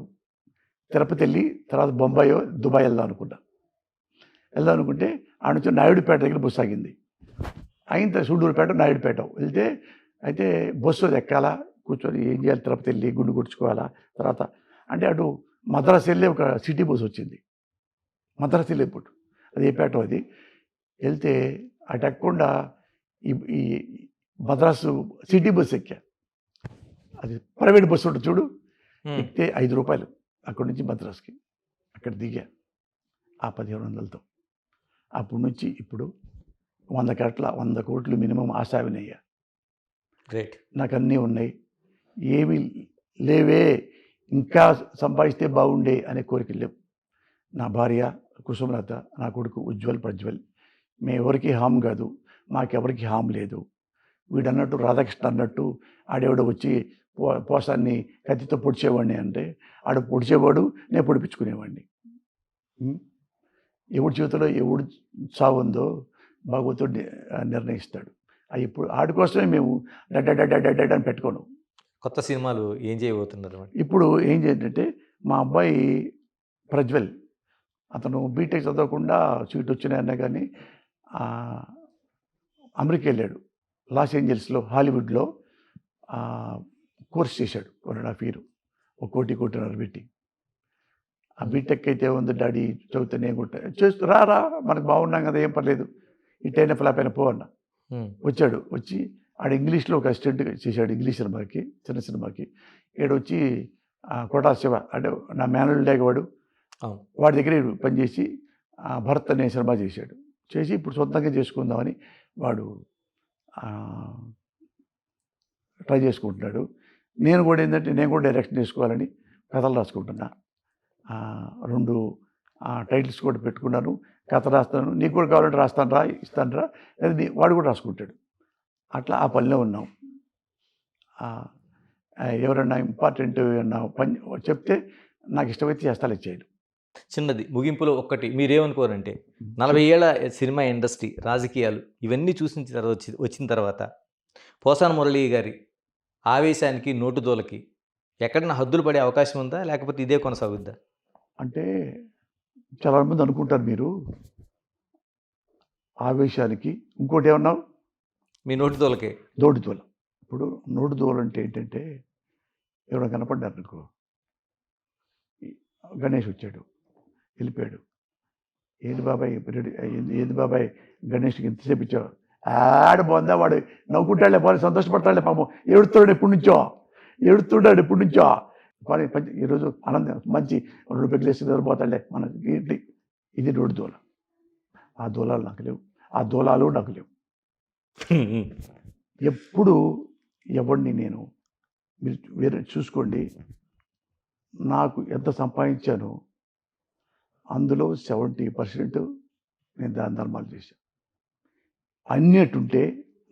తిరుపతి వెళ్ళి తర్వాత బొంబాయో దుబాయ్ వెళ్దాం అనుకుంటే ఆ నుంచి నాయుడుపేట దగ్గర బస్సు ఆగింది. అయిన సూళ్ళూరుపేట నాయుడుపేట వెళ్తే అయితే బస్సు ఎక్కాలా, కూర్చొని ఏం చేయాలి, తిరుపతి వెళ్ళి గుండు కొట్టుకోవాలా. తర్వాత అంటే అటు మద్రాసు వెళ్ళి ఒక సిటీ బస్సు వచ్చింది, మద్రాసు వెళ్ళేప్పుడు అది ఏ పేట అది. వెళ్తే అటు ఎక్కకుండా ఈ మద్రాసు సిటీ బస్సు ఎక్కా. అది ప్రైవేట్ బస్సు ఉంటుంది చూడు, ఎక్కితే ₹5 అక్కడి నుంచి మద్రాసుకి. అక్కడ దిగా ఆ 1500తో. అప్పటి నుంచి ఇప్పుడు 100 కోట్లు మినిమం ఆశావినయ్యా.
గ్రేట్.
నాకు అన్నీ ఉన్నాయి, ఏమీ లేవే, ఇంకా సంపాదిస్తే బాగుండే అనే కోరికలు లేవు. నా భార్య కుసుమలత, నా కొడుకు ఉజ్వల్ ప్రజ్వల్, మేము ఎవరికి హామ్ కాదు, మాకెవరికి హామ్ లేదు. వీడన్నట్టు రాధాకృష్ణ అన్నట్టు ఆడెవడో వచ్చి పోసాన్ని కత్తితో పొడిచేవాడిని అంటే ఆడు పొడిచేవాడు, నేను పొడిపించుకునేవాడిని. ఎవడి చేతిలో ఎవడు చావు ఉందో భగవంతుడు నిర్ణయిస్తాడు. అది ఇప్పుడు ఆడి కోసమే మేము డడ్ అని పెట్టుకోను.
కొత్త సినిమాలు ఏం చేయబోతున్నారు మరి?
ఇప్పుడు ఏం చేయంటే మా అబ్బాయి ప్రజ్వల్, అతను బీటెక్ చదవకుండా సీట్ వచ్చినాయన్నా కానీ అమెరికా వెళ్ళాడు. లాస్ ఏంజల్స్లో హాలీవుడ్లో కోర్స్ చేశాడు 1.5 year, 1.5 కోటి పెట్టి. ఆ బీటెక్ అయితే ఉంది డాడీ చదివితే నేను కూడా చేస్తూ రా మనకు బాగున్నాం కదా, ఏం పర్లేదు, ఇటైనా ఫ్లాప్ అయినా పో అన్న. వచ్చాడు. వచ్చి ఆడ ఇంగ్లీష్లో ఒక అసిస్టెంట్గా చేశాడు, ఇంగ్లీష్ సినిమాకి, చిన్న సినిమాకి. ఈడొచ్చి కోటా శివ అంటే నా మేనల్ లేకవాడు, వాడి దగ్గర పనిచేసి భరత్ అనే సినిమా చేశాడు. చేసి ఇప్పుడు సొంతంగా చేసుకుందామని వాడు ట్రై చేసుకుంటున్నాడు. నేను కూడా ఏంటంటే నేను కూడా డైరెక్షన్ చేసుకోవాలని కథలు రాసుకుంటున్నా. 2 టైటిల్స్ కూడా పెట్టుకున్నాను. కథ రాస్తాను, నీకు కూడా కావాలంటే ఇస్తాను రా, లేదా వాడు కూడా రాసుకుంటాడు. అట్లా ఆ పనిలో ఉన్నాం. ఎవరన్నా ఇంపార్టెంట్ ఏమన్నా పని చెప్తే నాకు ఇష్టమైతే చేస్తాను, ఇచ్చేయడు.
చిన్నది ముగింపులో ఒక్కటి మీరేమనుకోరంటే 40 ఏళ్ల సినిమా ఇండస్ట్రీ, రాజకీయాలు ఇవన్నీ వచ్చిన తర్వాత పోసాన మురళీ గారి ఆవేశానికి, నోటుదోలకి ఎక్కడైనా హద్దులు పడే అవకాశం ఉందా, లేకపోతే ఇదే కొనసాగుద్దా?
అంటే చాలామంది అనుకుంటారు మీరు ఆవేశానికి, ఇంకోటి ఏమన్నావు,
మీ నోటుదోలకే.
నోటిదోల. ఇప్పుడు నోటిదోల అంటే ఏంటంటే ఎవరైనా కనపడ్డారు అనుకో, గణేష్ వచ్చాడు, వెళ్ళిపోయాడు, ఏంది బాబాయ్ ఏంది బాబాయ్ గణేష్కి ఎంతసేపు ఇచ్చావు, బాగుందా, వాడు నవ్వుకుంటాడులే, బాగా సంతోషపడతాడులే, పాపం ఏడుతున్నాడు ఎప్పటి నుంచో పని ఈరోజు ఆనందం మంచి 2 పెగ్గులేసి నిద్రపోతాడులే మన ఇంటి. ఇది రోడ్డు దోల. ఆ దోలాలు నాకు లేవు, ఆ దోలాలు నాకు లేవు. ఎప్పుడు ఎవరిని నేను, మీరు వేరే చూసుకోండి, నాకు ఎంత సంపాదించానో అందులో 70% నేను దాన ధర్మాలు చేశాను. అన్నిటుంటే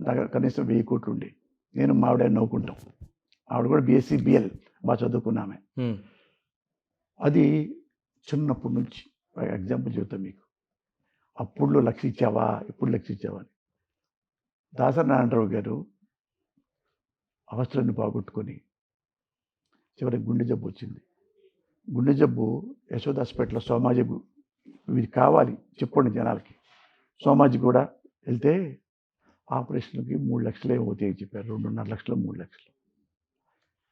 దగ్గర కనీసం 1000 కోట్లు ఉండే. నేను మావిడ నవ్వుకుంటాం, ఆవిడ కూడా BSc BL బాగా చదువుకున్నామే. అది చిన్నప్పటి నుంచి ఎగ్జాంపుల్ చెబుతాను మీకు. అప్పుడులో 1,00,000 ఇచ్చావా, ఇప్పుడు 1,00,000 ఇచ్చావా అని. దాసరి నారాయణరావు గారు అవస్థలన్నీ బాగొట్టుకొని చివరికి గుండె జబ్బు వచ్చింది. గుండె జబ్బు యశోద హాస్పిటల్లో సోమాజీ, ఇది కావాలి చెప్పండి జనాలకి, సోమాజీ కూడా వెళ్తే ఆపరేషన్కి 3 లక్షలే అవుతాయి చెప్పారు. 2.5 లక్షలు 3 లక్షలు.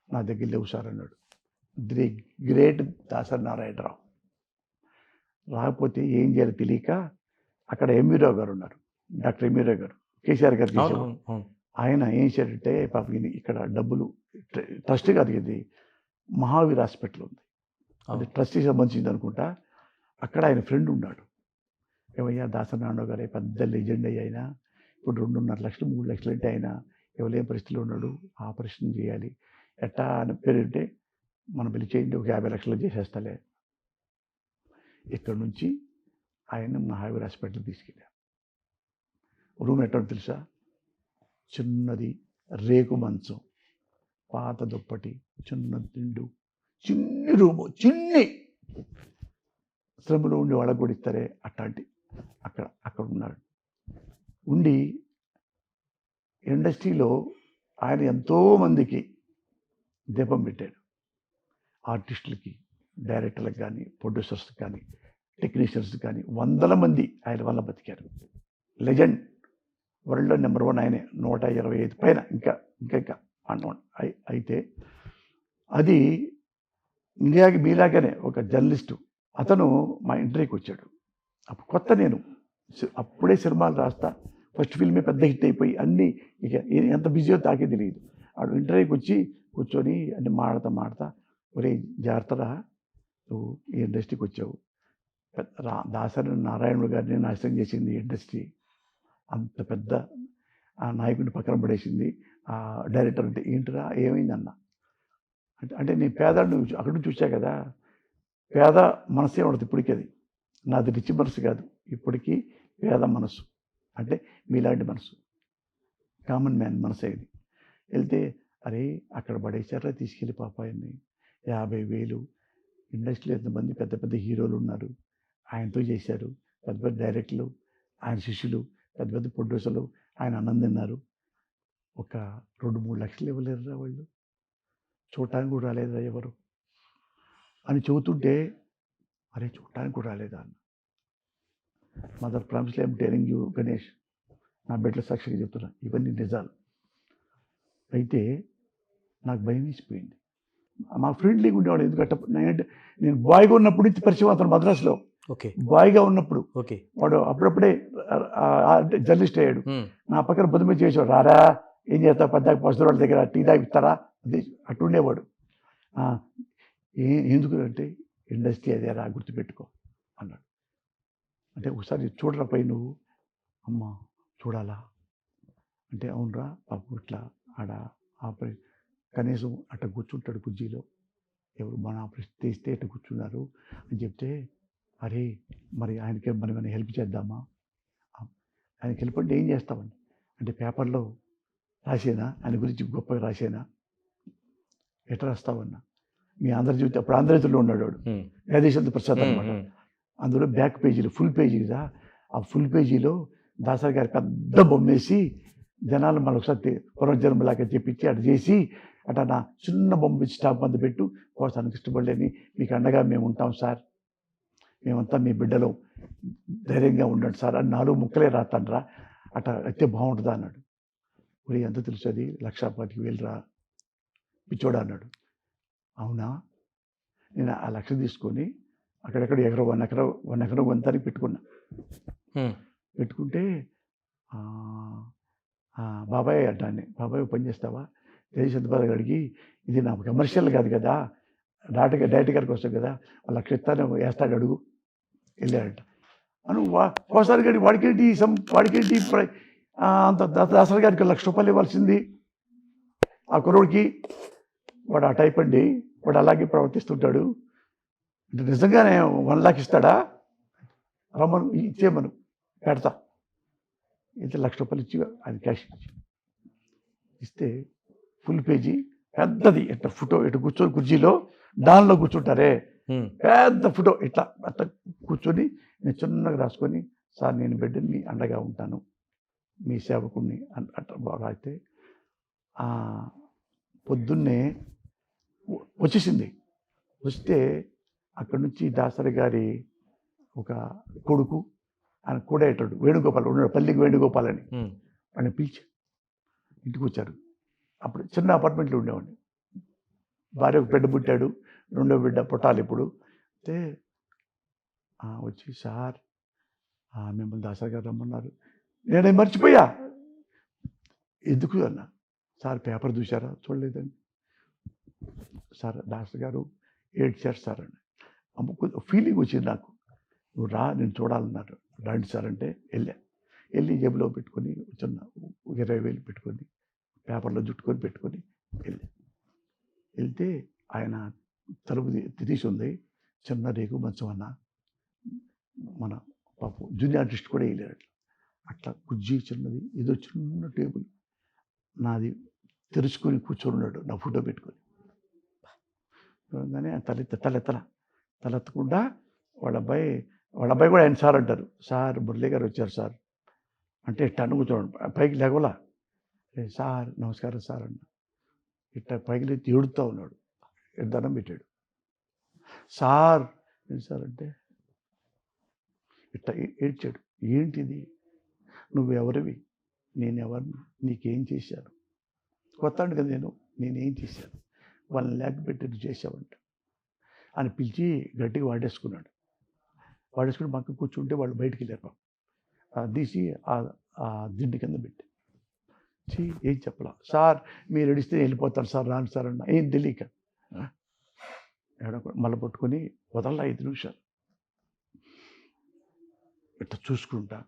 నా దగ్గర లేవు సార్ అన్నాడు. The great Dasari Narayana Rao. రాకపోతే ఏం చేయాలో తెలియక అక్కడ ఎంవీరావు గారు ఉన్నారు, డాక్టర్ ఎంవీరావు గారు, కేసీఆర్ గారు చేశారు. ఆయన ఏం చేశారంటే పాపం ఇక్కడ డబ్బులు ట్రస్ట్ కాదు, ఇది మహావీర్ హాస్పిటల్ ఉంది, అది ట్రస్ట్కి సంబంధించింది అనుకుంటా. అక్కడ ఆయన ఫ్రెండ్ ఉన్నాడు, ఏమయ్యా దాసరి నారాయణరావు గారు పెద్ద లెజెండ్ అయినా ఇప్పుడు 2.5 లక్షలు 3 లక్షలు అంటే ఆయన ఎవరేం పరిస్థితిలో ఉన్నాడు, ఆపరేషన్ చేయాలి, ఎట్టా అని పేరుంటే మనం పెళ్లి చేయండి, ఒక 50 లక్షలు చేసేస్తలే. ఇక్కడ నుంచి ఆయన మహావీర్ హాస్పిటల్ తీసుకెళ్ళారు. రూమ్ ఎట్టో తెలుసా, చిన్నది రేకు మంచం, పాత దుప్పటి, చిన్న తిండు, చిన్ని రూము, చిన్ని శ్రమలో ఉండి వాళ్ళకు కూడా ఇస్తారే అట్లాంటి అక్కడ ఉన్నాడు. ఉండి ఇండస్ట్రీలో ఆయన ఎంతోమందికి దీపం పెట్టాడు. ఆర్టిస్టులకి, డైరెక్టర్లకు కానీ, ప్రొడ్యూసర్స్కి కానీ, టెక్నీషియన్స్ కానీ 100 మంది ఆయన వల్ల బతికారు. లెజెండ్, వరల్డ్లో నెంబర్ 1 ఆయనే, 125 పైన ఇంకా అన్నోన్. అయితే అది ఇండియాకి మీలాగానే ఒక జర్నలిస్టు అతను మా ఇంటర్వ్యూకి వచ్చాడు. అప్పుడు కొత్త, నేను అప్పుడే సినిమాలు రాస్తా, ఫస్ట్ ఫిల్మే పెద్ద హిట్ అయిపోయి అన్నీ ఇక ఎంత బిజీయో తాకే తెలియదు. ఆడు ఇంటర్వ్యూకి వచ్చి కూర్చొని అన్ని మాడతా ఒరే జాగ్రత్తరా, నువ్వు ఈ ఇండస్ట్రీకి వచ్చావు, దాసరి నారాయణుడు గారిని నాశనం చేసింది ఇండస్ట్రీ, అంత పెద్ద ఆ నాయకుడిని పక్కన పడేసింది, ఆ డైరెక్టర్ అంటే ఏంటిరా ఏమైందన్న అంటే నేను పేదవాడిని అక్కడ నుంచి చూసా కదా, పేద మనసే ఉండదు ఇప్పటికీ. అది నాది రిచ్ మనసు కాదు, ఇప్పటికీ పేద మనసు అంటే మీలాంటి మనసు, కామన్ మ్యాన్ మనసే ఇది. వెళ్తే అరే అక్కడ పడేసారా తీసుకెళ్ళి పాపాయన్ని, 50,000 ఇండస్ట్రీలో ఎంతమంది పెద్ద పెద్ద హీరోలు ఉన్నారు, ఆయనతో చేశారు, పెద్ద పెద్ద డైరెక్టర్లు, ఆయన శిష్యులు, పెద్ద పెద్ద ప్రొడ్యూసర్లు, ఆయన అన్నం తిన్నారు. ఒక 2-3 లక్షలు ఇవ్వలేరురా వాళ్ళు, చూడటానికి కూడా రాలేదా ఎవరు అని చెబుతుంటే, అరే చూడటానికి కూడా రాలేదా అన్న. Mother promise I'm telling you Ganesh, నా బిడ్డల సాక్షిగా చెప్తున్నా, ఇవన్నీ నిజాలు. అయితే నాకు భయం వేసిపోయింది. మా ఫ్రెండ్లీగా ఉండేవాడు, ఎందుకంటే నేను బాయ్గా ఉన్నప్పుడు నుంచి పరిచయం అతను మద్రాసులో.
ఓకే.
బాయ్గా ఉన్నప్పుడు
ఓకే.
వాడు అప్పుడప్పుడే జర్నలిస్ట్ అయ్యాడు. నా పక్కన పొద్దుమే చేసేవాడు, రారా ఏం చేస్తావు పెద్ద పసురు వాళ్ళ దగ్గర టీ తాగిస్తారా, అది అట్టు ఉండేవాడు. ఎందుకు అంటే ఇండస్ట్రీ అదేరా గుర్తుపెట్టుకో అన్నాడు. అంటే ఒకసారి చూడరా పై నువ్వు, అమ్మ చూడాలా అంటే అవునరా పాపం ఇట్లా ఆడ ఆపరేషన్ కనీసం అట్ట కూర్చుంటాడు కుర్చీలో, ఎవరు మన ఆపరేషన్ తీస్తే అట్ట కూర్చున్నారు అని చెప్తే, అరే మరి ఆయనకి మనం ఏమైనా హెల్ప్ చేద్దామా, ఆయనకి హెల్ప్ అంటే ఏం చేస్తామని అంటే పేపర్లో రాసేనా, ఆయన గురించి గొప్పగా రాసేనా, ఎట్లా రాస్తావన్నా, మీ ఆంధ్రజ్యోతి అప్పుడు ఆంధ్రజ్యోతిలో ఉన్నాడు వాడు, యాదేశంత ప్రసాద్ అనమాట. అందులో బ్యాక్ పేజీలో ఫుల్ పేజీ కదా, ఆ ఫుల్ పేజీలో దాసరి గారి పెద్ద బొమ్మేసి జనాలు మన ఒకసారి పునర్జన్మలాగా చెప్పించి అటు చేసి అట నా చిన్న బొమ్మ ఇచ్చి స్టాప్ మంది పెట్టు, కోసానికి ఇష్టపడలేని మీకు అండగా మేము ఉంటాం సార్, మేమంతా మీ బిడ్డలో ధైర్యంగా ఉండండి సార్ అని 4 ముక్కలే రాతానరా, అట అయితే బాగుంటుందా అన్నాడు. మరి ఎంత తెలుసు అది 1,25,000 రా పిచ్చోడా అన్నాడు. అవునా, నేను ఆ 1,00,000 తీసుకొని అక్కడెక్కడ ఎకరం 1 ఎకరం వంతానికి పెట్టుకున్నా. పెట్టుకుంటే బాబాయ్ అంటాన్ని, బాబాయ్ పని చేస్తావా తేజశంతపాద గారికి, ఇది నాకు కమర్షియల్ కాదు కదా, డైరెక్టర్ గారికి వస్తుంది కదా, 1,00,000 ఇస్తాను వేస్తాడు అడుగు, వెళ్ళాడంట. అను కోసారి గారి వాడికేంటి అంత దాసరి గారికి 1,00,000 రూపాయలు ఇవ్వాల్సింది ఆ కుర్రోడికి, వాడు ఆ టైప్ అండి, వాడు అలాగే ప్రవర్తిస్తుంటాడు అంటే నిజంగానే 1,00,000 ఇస్తాడా, రమ్మను ఇచ్చేయమను పెడతా, అయితే 1,00,000 రూపాయలు ఇచ్చి అది క్యాష్ ఇస్తే ఫుల్ పేజీ పెద్దది, ఇట్లా ఫోటో ఇట్లా కూర్చొని కుర్చీలో దానిలో కూర్చుంటారే పెద్ద ఫోటో ఇట్లా అట్లా కూర్చొని నేను చిన్నగా రాసుకొని, సార్ నేను బిడ్డని మీ అండగా ఉంటాను, మీ సేవకుడిని అట్లా బాగా. అయితే పొద్దున్నే వచ్చేసింది. వస్తే అక్కడి నుంచి దాసరి గారి ఒక కొడుకు, ఆయన కూడా అయ్యేటాడు వేణుగోపాల్ ఉన్నాడు, పల్లికి వేణుగోపాల్ అని, వాడిని పిలిచి ఇంటికి వచ్చారు. అప్పుడు చిన్న అపార్ట్మెంట్లో ఉండేవాడిని, భార్య ఒక బిడ్డ పుట్టాడు, 2వ బిడ్డ పుట్టాలి ఇప్పుడు. అయితే వచ్చి సార్ మిమ్మల్ని దాసరి గారు రమ్మన్నారు, నేనే మర్చిపోయా, ఎందుకు అన్నా. సార్ పేపర్ చూసారా, చూడలేదండి సార్, దాసరి గారు ఏడ్చారు సార్ అని. ఫీలింగ్ వచ్చింది నాకు, నువ్వు రా నేను చూడాలన్నారు, రండి సార్ అంటే వెళ్ళి జేబులో పెట్టుకొని చిన్న 20,000 పెట్టుకొని పేపర్లో జుట్టుకొని పెట్టుకొని వెళ్తే ఆయన తలుపు తీసి ఉంది, చిన్న రేకు మంచం అన్న, మన పాపం జూనియర్ ఆర్టిస్ట్ కూడా వెళ్ళారు. అట్లా కుర్జీ చిన్నది, ఏదో చిన్న టేబుల్ నాది తెరుచుకొని కూర్చొని ఉన్నాడు, నా ఫోటో పెట్టుకొని. కానీ తలెత్తకుండా వాళ్ళ అబ్బాయి కూడా ఆయన సార్ అంటారు, సార్ మురళీ గారు వచ్చారు సార్ అంటే ఇట్లా అను కూర్చోండి, పైకి లేగవలా, సార్ నమస్కారం సార్ అన్న, ఇట్లా పైకి లేచి ఏడుతూ ఉన్నాడు, దండం పెట్టాడు. సార్ ఏంటి సార్ అంటే ఇట్లా ఏడ్చాడు. ఏంటిది, నువ్వెవరివి, నేనెవరిని, నీకేం చేశాను, కొత్త అండి కదా నేనేం చేశాను, 1 lakh పెట్టి నువ్వు చేసావంట అని పిలిచి గట్టిగా వాడేసుకుని పక్కన కూర్చుంటే వాళ్ళు బయటికి వెళ్ళారు. తీసి ఆ దిండి కింద పెట్టి ఏం చెప్పలా, సార్ మీరు ఎడిస్తే వెళ్ళిపోతారు సార్, రాను సార్ అన్న, ఏం తెలియక మళ్ళీ పట్టుకొని వదల 5 నిమిషాలు ఇట్లా చూసుకుంటా,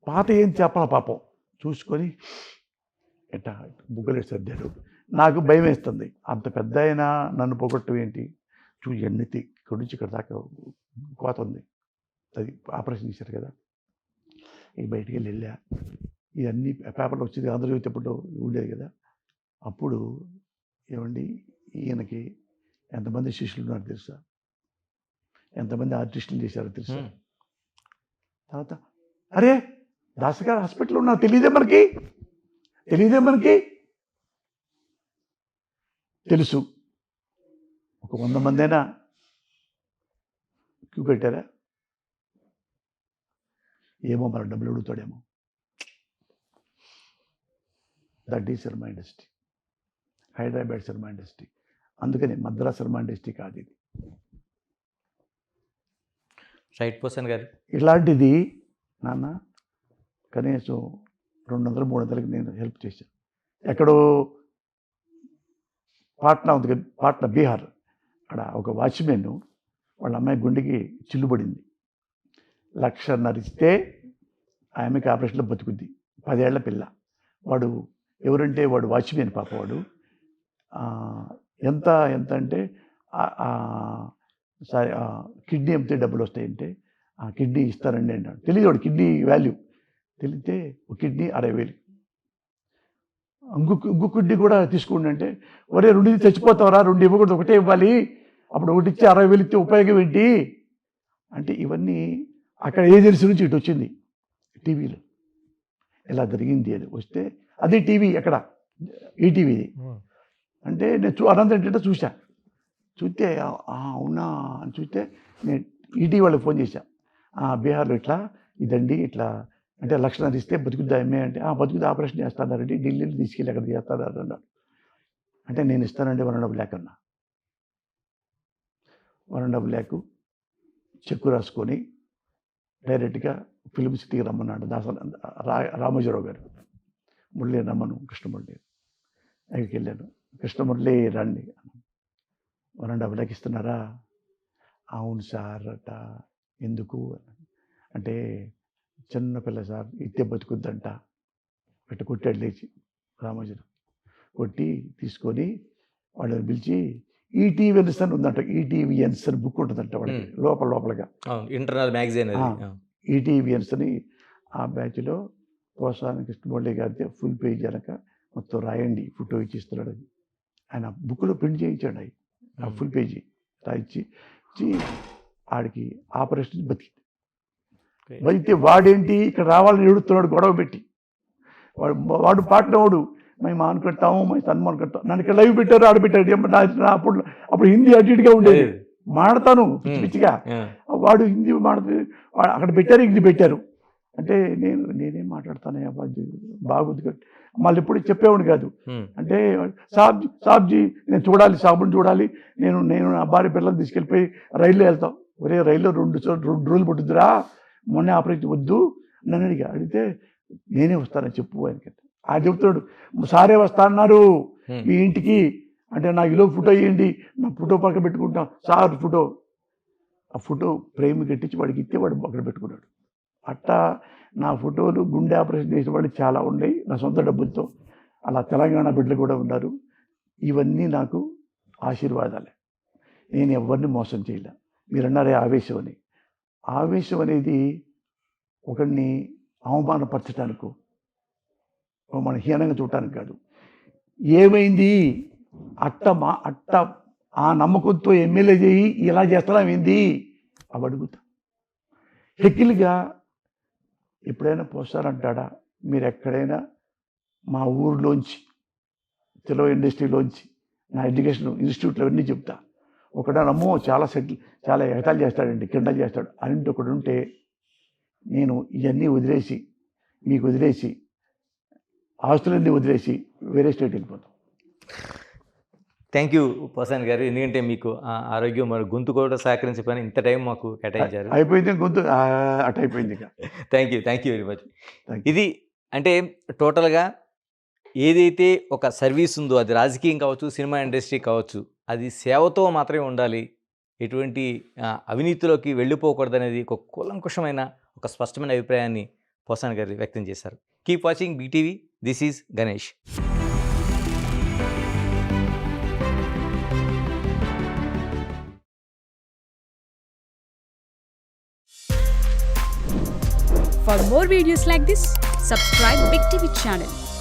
పాత ఏం చెప్పాల పాపం చూసుకొని ఇట్లా బుగ్గలు సర్దాడు, నాకు భయం వేస్తుంది. అంత పెద్ద అయినా నన్ను పొగొట్టం ఏంటి? ఎన్నితి ఇక్కడి నుంచి ఇక్కడ దాకా కోత ఉంది, అది ఆపరేషన్ చేశారు కదా. ఇక బయటికి వెళ్ళా, ఇవన్నీ పేపర్లో వచ్చేది, అందరూ చదివేటప్పుడు ఉండేది కదా. అప్పుడు ఏమండి, ఈయనకి ఎంతమంది శిష్యులు ఉన్నారు తెలుసా, ఎంతమంది ఆర్టిస్టులు చేశారో తెలుసా. తర్వాత అరే దాసగారు హాస్పిటల్లో ఉన్నారు, తెలియదే మనకి తెలుసు. ఒక 100 మందైనా క్యూ పెట్టారా? ఏమో, మన డబ్బులు అడుగుతాడేమో. That is cinema industry, Hyderabad cinema industry. అందుకని మద్రాస్ సినిమా ఇండస్ట్రీ కాదు ఇది.
రైట్ పోసన్ గారు,
ఇలాంటిది నాన్న కనీసం 200-300కి నేను హెల్ప్ చేశాను. ఎక్కడో పాట్నా ఉంది కదా, పాట్నా బీహార్, అక్కడ ఒక వాచ్మెన్ వాళ్ళ అమ్మాయి గుండెకి చిల్లుబడింది. 1,50,000 ఇస్తే ఆ అమ్మాయికి ఆపరేషన్లో బతుకుద్ది. 10 ఏళ్ల పిల్ల. వాడు ఎవరంటే వాడు వాచ్మెన్ పాప. వాడు ఎంత అంటే సరే కిడ్నీ అమ్మితే డబ్బులు వస్తాయంటే ఆ కిడ్నీ ఇస్తారండి అన్నాడు. తెలియదు వాడు కిడ్నీ వాల్యూ. తెలిస్తే ఒక కిడ్నీ 60,000. ఇంకొక కిడ్నీ కూడా తీసుకోండి అంటే, ఒరే 2 చచ్చిపోతావరా, 2 ఇవ్వకూడదు, ఒకటే ఇవ్వాలి, అప్పుడు ఒకటి ఇచ్చి 60,000 ఇస్తే ఉపయోగం ఏంటి అంటే. ఇవన్నీ అక్కడ ఏజెన్సీ నుంచి ఇటు వచ్చింది టీవీలో, ఇలా జరిగింది అని వస్తే అది టీవీ ఎక్కడ ఈటీవీది అంటే నేను అనంతరం ఏంటంటే చూస్తే అవునా అని చూస్తే నేను ఈటీవీ వాళ్ళకి ఫోన్ చేశా. బీహార్లో ఇట్లా ఇదండి, ఇట్లా అంటే 1,00,000 ఇస్తే బతుకుద్దా అమ్మే అంటే, బతుకుద్దా, ఆపరేషన్ చేస్తానండి, ఢిల్లీలో తీసుకెళ్ళి అక్కడ చేస్తాను అన్నాడు. అంటే నేను ఇస్తానండి 1.5 lakh అన్నా. 1.5 lakh చెక్కు రాసుకొని డైరెక్ట్గా ఫిల్మ్ సిటీకి రమ్మన్నాడు రామోజీరావు గారు. మురళీ రమ్మను, కృష్ణమురళి అక్కడికి వెళ్ళాను. కృష్ణమురళి రండి, 1.5 lakh ఇస్తున్నారా? అవును సార్ అట. ఎందుకు అంటే, చిన్నపిల్ల సార్, ఇస్తే బతుకుద్దంట. కొట్టాడు లేచి రామోజీరావు. కొట్టి తీసుకొని వాళ్ళని పిలిచి ఈటీవీఎన్స్ అని ఉందంట. ఈటీవీఎన్స్ అని బుక్ ఉంటుందంట వాళ్ళకి లోపలగా,
ఇంటర్నల్ మ్యాగజైన్.
ఈటీవీఎన్స్ అని ఆ బ్యాచ్లో పోసాని కృష్ణమురళి గారితే ఫుల్ పేజ్ అనక మొత్తం రాయండి, ఫోటో ఇచ్చిస్తున్నాడు. అది ఆయన బుక్లో ప్రింట్ చేయించాడు. అవి ఆ ఫుల్ పేజీ రాయించి ఆడికి ఆపరేషన్ బతికితే వాడేంటి ఇక్కడ రావాలని ఎడుతున్నాడు గొడవ పెట్టి. వాడు పాటనవాడు, మేము అనుకుంటాము, మేము సన్మానం కడతాం. నన్ను ఇక్కడ లైవ్ పెట్టారు, ఆడబెట్టాడు. అప్పుడు హిందీ అటు ఇటుగా ఉండేది, మాడతాను పిచ్చి పిచ్చిగా. వాడు హిందీ మాడుతూ అక్కడ పెట్టారు, ఇది పెట్టారు అంటే నేనేం మాట్లాడతాను బాగుంది. మళ్ళీ ఎప్పుడు చెప్పేవాడు కాదు. అంటే సాబ్జీ నేను చూడాలి, సాబుని చూడాలి, నేను నా భార్య పిల్లలు తీసుకెళ్ళిపోయి రైల్లో వెళ్తాం. ఒరే రైల్లో 2 రోజులు పట్టుద్దురా, మొన్నే ఆపరేషన్ వద్దు నన్ను అడిగితే నేనే వస్తానని చెప్పు ఆయనకి. ఆయన చెప్తున్నాడు, సారే వస్తా అన్నారు మీ ఇంటికి అంటే, నాకు ఈలో ఫోటో ఇవ్వండి, నా ఫోటో పక్కన పెట్టుకుంటాం సార్ ఫోటో. ఆ ఫోటో ఫ్రేమ్ కట్టించి వాడికి ఇస్తే వాడు అక్కడ పెట్టుకున్నాడు. అట్టా నా ఫోటోలు గుండె ఆపరేషన్ చేసిన వాళ్ళు చాలా ఉన్నాయి నా సొంత డబ్బులతో. అలా తెలంగాణ బిడ్డలు కూడా ఉన్నారు. ఇవన్నీ నాకు ఆశీర్వాదాలే. నేను ఎవరిని మోసం చేయలే. మీరు అన్నారే ఆవేశం అని. ఆవేశం అనేది ఒకరిని అవమానపరచడానికో మన హీనంగా చూడటానికి కాదు. ఏమైంది అట్ట ఆ నమ్మకంతో ఎమ్మెల్యే చేయి ఇలా చేస్తున్నాం ఏంది అవి అడుగుతా. హెకిల్గా ఎప్పుడైనా పోస్తారంటాడా? మీరు ఎక్కడైనా మా ఊరిలోంచి తెలుగు ఇండస్ట్రీలోంచి నా ఎడ్యుకేషన్ ఇన్స్టిట్యూట్లో అన్నీ చెప్తా. ఒకడనమ్మో చాలా ఎగతాలు చేస్తాడండి, కిండలు చేస్తాడు అని ఒకడు ఉంటే, నేను ఇవన్నీ వదిలేసి మీకు వదిలేసి ఆస్తులన్నీ వదిలేసి వేరే స్టేట్ వెళ్ళిపోతాం.
థ్యాంక్ యూ పోసాని గారు. ఎందుకంటే మీకు ఆరోగ్యం మరి గొంతు కూడా సహకరించే పని ఇంత టైం మాకు కేటాయించారు.
అయిపోయింది గొంతు అటు అయిపోయింది.
Thank you very much. ఇది అంటే టోటల్గా ఏదైతే ఒక సర్వీస్ ఉందో, అది రాజకీయం కావచ్చు, సినిమా ఇండస్ట్రీ కావచ్చు, అది సేవతో మాత్రమే ఉండాలి, ఎటువంటి అవినీతిలోకి వెళ్ళిపోకూడదు అనేది ఒక కూలంకుషమైన ఒక స్పష్టమైన అభిప్రాయాన్ని పోసాని గారు వ్యక్తం చేశారు. Keep watching BTV. This is Ganesh.
For more videos like this, subscribe Big TV channel.